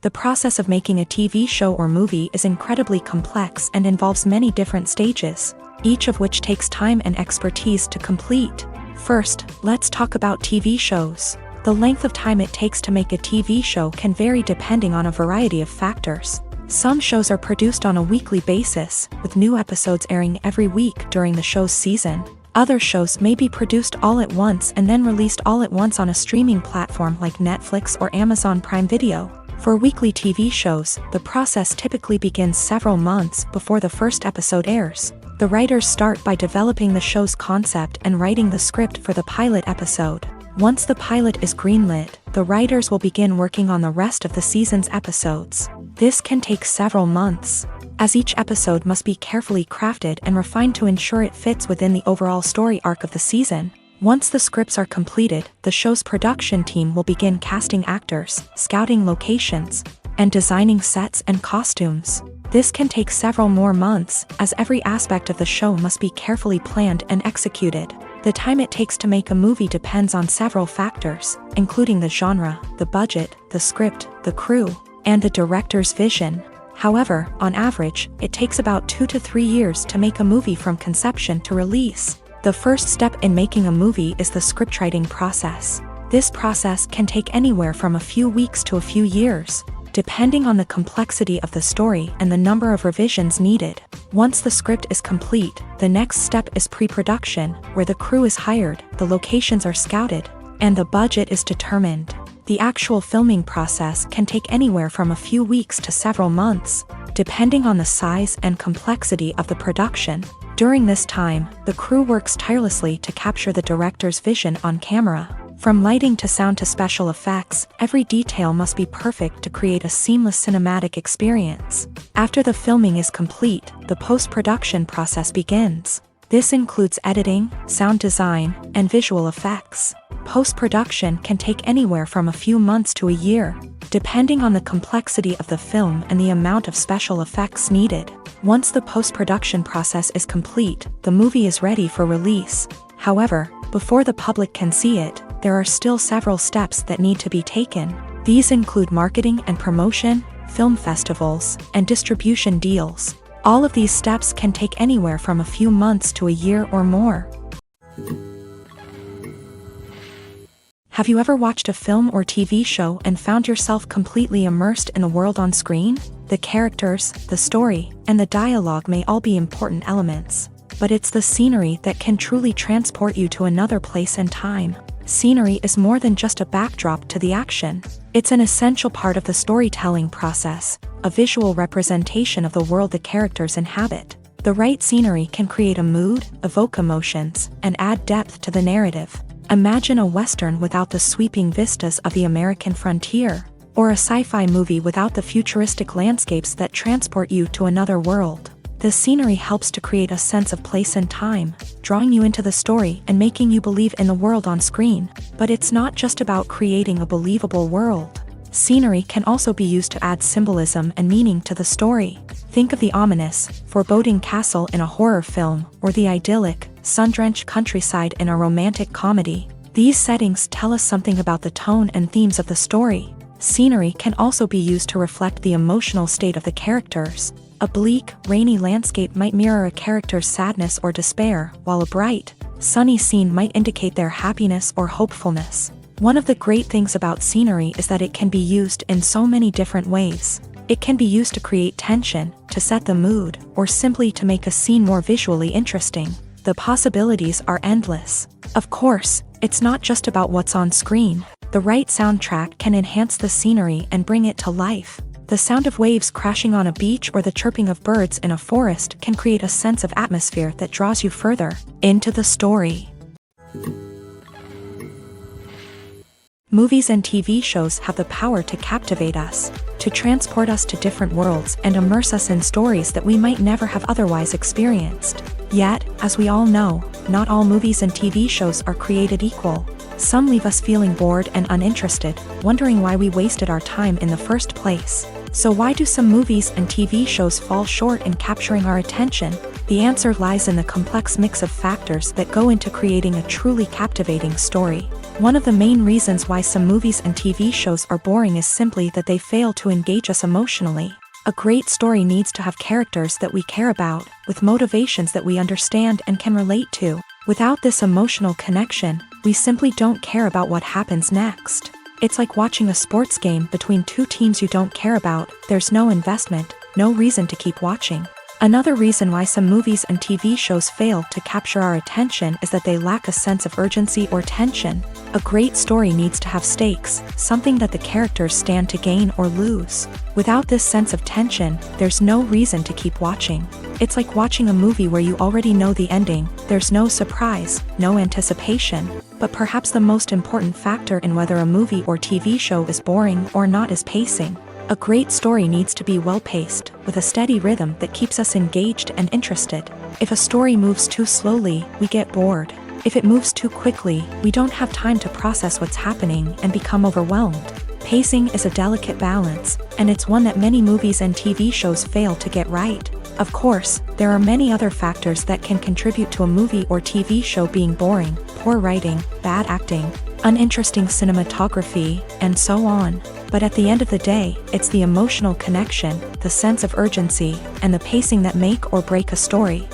The process of making a TV show or movie is incredibly complex and involves many different stages, each of which takes time and expertise to complete. First, let's talk about TV shows. The length of time it takes to make a TV show can vary depending on a variety of factors. Some shows are produced on a weekly basis, with new episodes airing every week during the show's season. Other shows may be produced all at once and then released all at once on a streaming platform like Netflix or Amazon Prime Video. For weekly TV shows, the process typically begins several months before the first episode airs. The writers start by developing the show's concept and writing the script for the pilot episode. Once the pilot is greenlit, the writers will begin working on the rest of the season's episodes. This can take several months, as each episode must be carefully crafted and refined to ensure it fits within the overall story arc of the season. Once the scripts are completed, the show's production team will begin casting actors, scouting locations, and designing sets and costumes. This can take several more months, as every aspect of the show must be carefully planned and executed. The time it takes to make a movie depends on several factors, including the genre, the budget, the script, the crew, and the director's vision. However, on average, it takes about 2 to 3 years to make a movie from conception to release. The first step in making a movie is the scriptwriting process. This process can take anywhere from a few weeks to a few years, depending on the complexity of the story and the number of revisions needed. Once the script is complete, the next step is pre-production, where the crew is hired, the locations are scouted, and the budget is determined. The actual filming process can take anywhere from a few weeks to several months, depending on the size and complexity of the production. During this time, the crew works tirelessly to capture the director's vision on camera. From lighting to sound to special effects, every detail must be perfect to create a seamless cinematic experience. After the filming is complete, the post-production process begins. This includes editing, sound design, and visual effects. Post-production can take anywhere from a few months to a year, depending on the complexity of the film and the amount of special effects needed. Once the post-production process is complete, the movie is ready for release. However, before the public can see it, there are still several steps that need to be taken. These include marketing and promotion, film festivals, and distribution deals. All of these steps can take anywhere from a few months to a year or more. Have you ever watched a film or TV show and found yourself completely immersed in the world on screen? The characters, the story, and the dialogue may all be important elements, but it's the scenery that can truly transport you to another place and time. Scenery is more than just a backdrop to the action. It's an essential part of the storytelling process, a visual representation of the world the characters inhabit. The right scenery can create a mood, evoke emotions, and add depth to the narrative. Imagine a Western without the sweeping vistas of the American frontier, or a sci-fi movie without the futuristic landscapes that transport you to another world. The scenery helps to create a sense of place and time, drawing you into the story and making you believe in the world on screen. But it's not just about creating a believable world. Scenery can also be used to add symbolism and meaning to the story. Think of the ominous, foreboding castle in a horror film, or the idyllic, sun-drenched countryside in a romantic comedy. These settings tell us something about the tone and themes of the story. Scenery can also be used to reflect the emotional state of the characters. A bleak, rainy landscape might mirror a character's sadness or despair, while a bright, sunny scene might indicate their happiness or hopefulness. One of the great things about scenery is that it can be used in so many different ways. It can be used to create tension, to set the mood, or simply to make a scene more visually interesting. The possibilities are endless. Of course, it's not just about what's on screen. The right soundtrack can enhance the scenery and bring it to life. The sound of waves crashing on a beach or the chirping of birds in a forest can create a sense of atmosphere that draws you further into the story. Movies and TV shows have the power to captivate us, to transport us to different worlds and immerse us in stories that we might never have otherwise experienced. Yet, as we all know, not all movies and TV shows are created equal. Some leave us feeling bored and uninterested, wondering why we wasted our time in the first place. So why do some movies and TV shows fall short in capturing our attention? The answer lies in the complex mix of factors that go into creating a truly captivating story. One of the main reasons why some movies and TV shows are boring is simply that they fail to engage us emotionally. A great story needs to have characters that we care about, with motivations that we understand and can relate to. Without this emotional connection, we simply don't care about what happens next. It's like watching a sports game between two teams you don't care about. There's no investment, no reason to keep watching. Another reason why some movies and TV shows fail to capture our attention is that they lack a sense of urgency or tension. A great story needs to have stakes, something that the characters stand to gain or lose. Without this sense of tension, there's no reason to keep watching. It's like watching a movie where you already know the ending. There's no surprise, no anticipation. But perhaps the most important factor in whether a movie or TV show is boring or not is pacing. A great story needs to be well-paced, with a steady rhythm that keeps us engaged and interested. If a story moves too slowly, we get bored. If it moves too quickly, we don't have time to process what's happening and become overwhelmed. Pacing is a delicate balance, and it's one that many movies and TV shows fail to get right. Of course, there are many other factors that can contribute to a movie or TV show being boring: poor writing, bad acting, uninteresting cinematography, and so on. But at the end of the day, it's the emotional connection, the sense of urgency, and the pacing that make or break a story.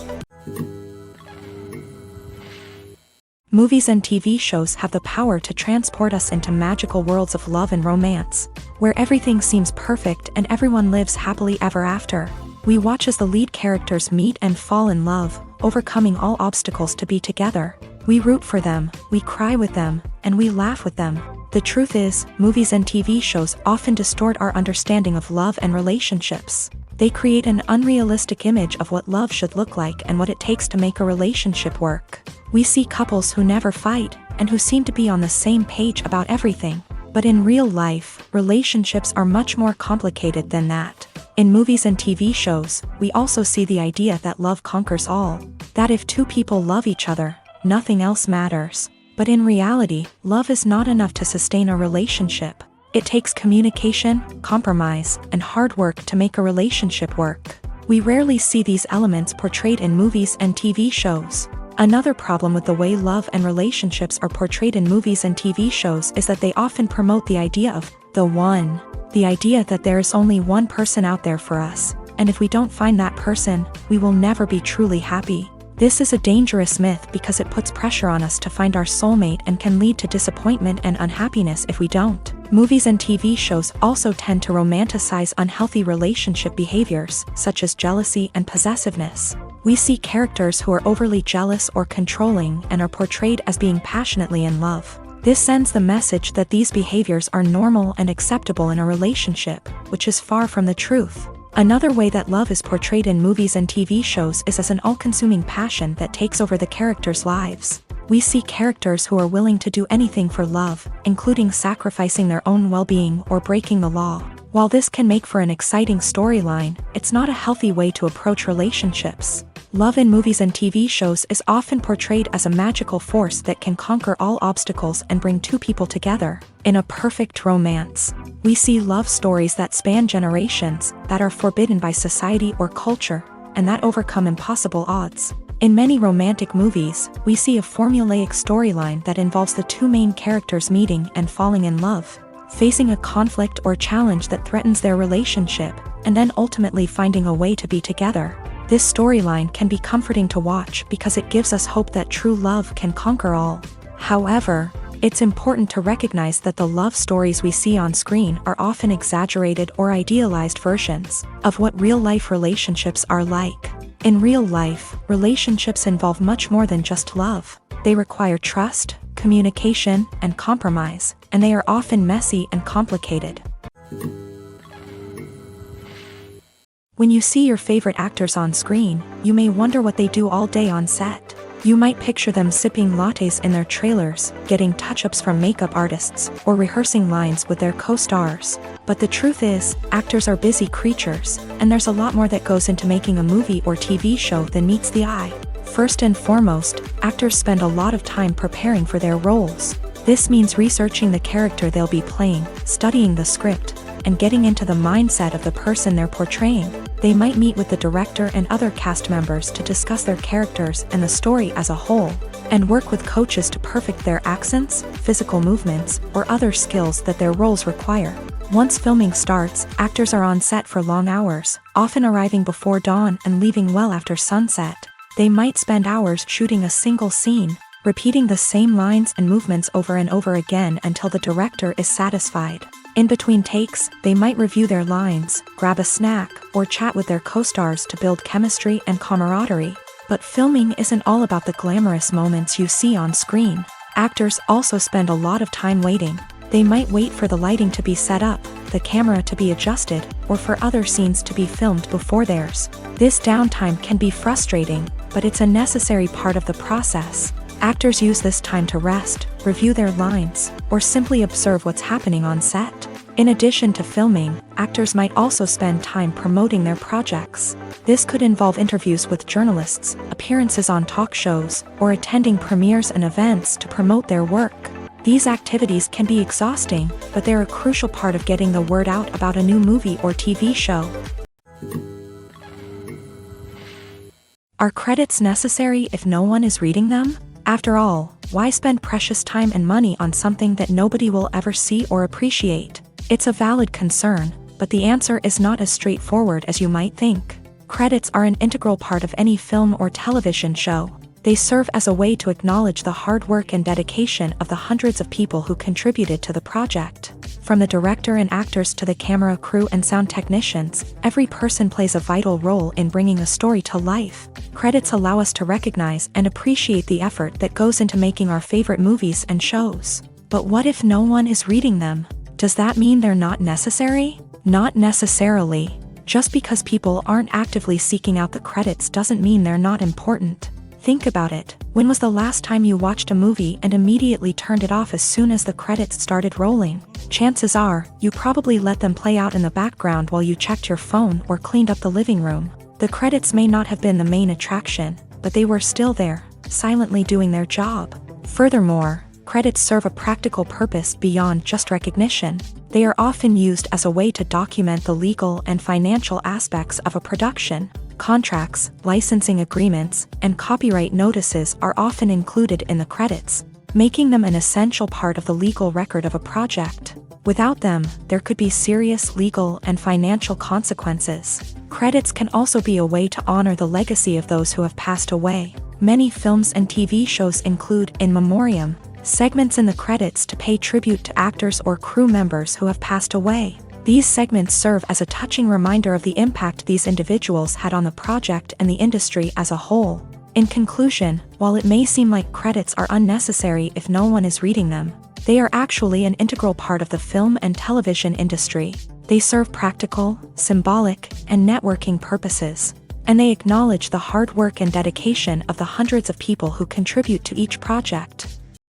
Movies and TV shows have the power to transport us into magical worlds of love and romance, where everything seems perfect and everyone lives happily ever after. We watch as the lead characters meet and fall in love, overcoming all obstacles to be together. We root for them, we cry with them, and we laugh with them. The truth is, movies and TV shows often distort our understanding of love and relationships. They create an unrealistic image of what love should look like and what it takes to make a relationship work. We see couples who never fight, and who seem to be on the same page about everything. But in real life, relationships are much more complicated than that. In movies and TV shows, we also see the idea that love conquers all. That if two people love each other, nothing else matters. But in reality, love is not enough to sustain a relationship. It takes communication, compromise, and hard work to make a relationship work. We rarely see these elements portrayed in movies and TV shows. Another problem with the way love and relationships are portrayed in movies and TV shows is that they often promote the idea of the one. The idea that there is only one person out there for us, and if we don't find that person, we will never be truly happy. This is a dangerous myth because it puts pressure on us to find our soulmate and can lead to disappointment and unhappiness if we don't. Movies and TV shows also tend to romanticize unhealthy relationship behaviors, such as jealousy and possessiveness. We see characters who are overly jealous or controlling and are portrayed as being passionately in love. This sends the message that these behaviors are normal and acceptable in a relationship, which is far from the truth. Another way that love is portrayed in movies and TV shows is as an all-consuming passion that takes over the characters' lives. We see characters who are willing to do anything for love, including sacrificing their own well-being or breaking the law. While this can make for an exciting storyline, it's not a healthy way to approach relationships. Love in movies and TV shows is often portrayed as a magical force that can conquer all obstacles and bring two people together. In a perfect romance, we see love stories that span generations, that are forbidden by society or culture, and that overcome impossible odds. In many romantic movies, we see a formulaic storyline that involves the two main characters meeting and falling in love, facing a conflict or challenge that threatens their relationship, and then ultimately finding a way to be together. This storyline can be comforting to watch because it gives us hope that true love can conquer all. However, it's important to recognize that the love stories we see on screen are often exaggerated or idealized versions of what real-life relationships are like. In real life, relationships involve much more than just love. They require trust, communication, and compromise, and they are often messy and complicated. When you see your favorite actors on screen, you may wonder what they do all day on set. You might picture them sipping lattes in their trailers, getting touch-ups from makeup artists, or rehearsing lines with their co-stars. But the truth is, actors are busy creatures, and there's a lot more that goes into making a movie or TV show than meets the eye. First and foremost, actors spend a lot of time preparing for their roles. This means researching the character they'll be playing, studying the script, and getting into the mindset of the person they're portraying. They might meet with the director and other cast members to discuss their characters and the story as a whole, and work with coaches to perfect their accents, physical movements, or other skills that their roles require. Once filming starts, actors are on set for long hours, often arriving before dawn and leaving well after sunset. They might spend hours shooting a single scene, repeating the same lines and movements over and over again until the director is satisfied. In between takes, they might review their lines, grab a snack, or chat with their co-stars to build chemistry and camaraderie. But filming isn't all about the glamorous moments you see on screen. Actors also spend a lot of time waiting. They might wait for the lighting to be set up, the camera to be adjusted, or for other scenes to be filmed before theirs. This downtime can be frustrating, but it's a necessary part of the process. Actors use this time to rest, review their lines, or simply observe what's happening on set. In addition to filming, actors might also spend time promoting their projects. This could involve interviews with journalists, appearances on talk shows, or attending premieres and events to promote their work. These activities can be exhausting, but they're a crucial part of getting the word out about a new movie or TV show. Are credits necessary if no one is reading them? After all, why spend precious time and money on something that nobody will ever see or appreciate? It's a valid concern, but the answer is not as straightforward as you might think. Credits are an integral part of any film or television show. They serve as a way to acknowledge the hard work and dedication of the hundreds of people who contributed to the project. From the director and actors to the camera crew and sound technicians, every person plays a vital role in bringing a story to life. Credits allow us to recognize and appreciate the effort that goes into making our favorite movies and shows. But what if no one is reading them? Does that mean they're not necessary? Not necessarily. Just because people aren't actively seeking out the credits doesn't mean they're not important. Think about it. When was the last time you watched a movie and immediately turned it off as soon as the credits started rolling? Chances are, you probably let them play out in the background while you checked your phone or cleaned up the living room. The credits may not have been the main attraction, but they were still there, silently doing their job. Furthermore, credits serve a practical purpose beyond just recognition. They are often used as a way to document the legal and financial aspects of a production. Contracts, licensing agreements, and copyright notices are often included in the credits, making them an essential part of the legal record of a project. Without them, there could be serious legal and financial consequences. Credits can also be a way to honor the legacy of those who have passed away. Many films and TV shows include in memoriam segments in the credits to pay tribute to actors or crew members who have passed away. These segments serve as a touching reminder of the impact these individuals had on the project and the industry as a whole. In conclusion, while it may seem like credits are unnecessary if no one is reading them, they are actually an integral part of the film and television industry. They serve practical, symbolic, and networking purposes, and they acknowledge the hard work and dedication of the hundreds of people who contribute to each project.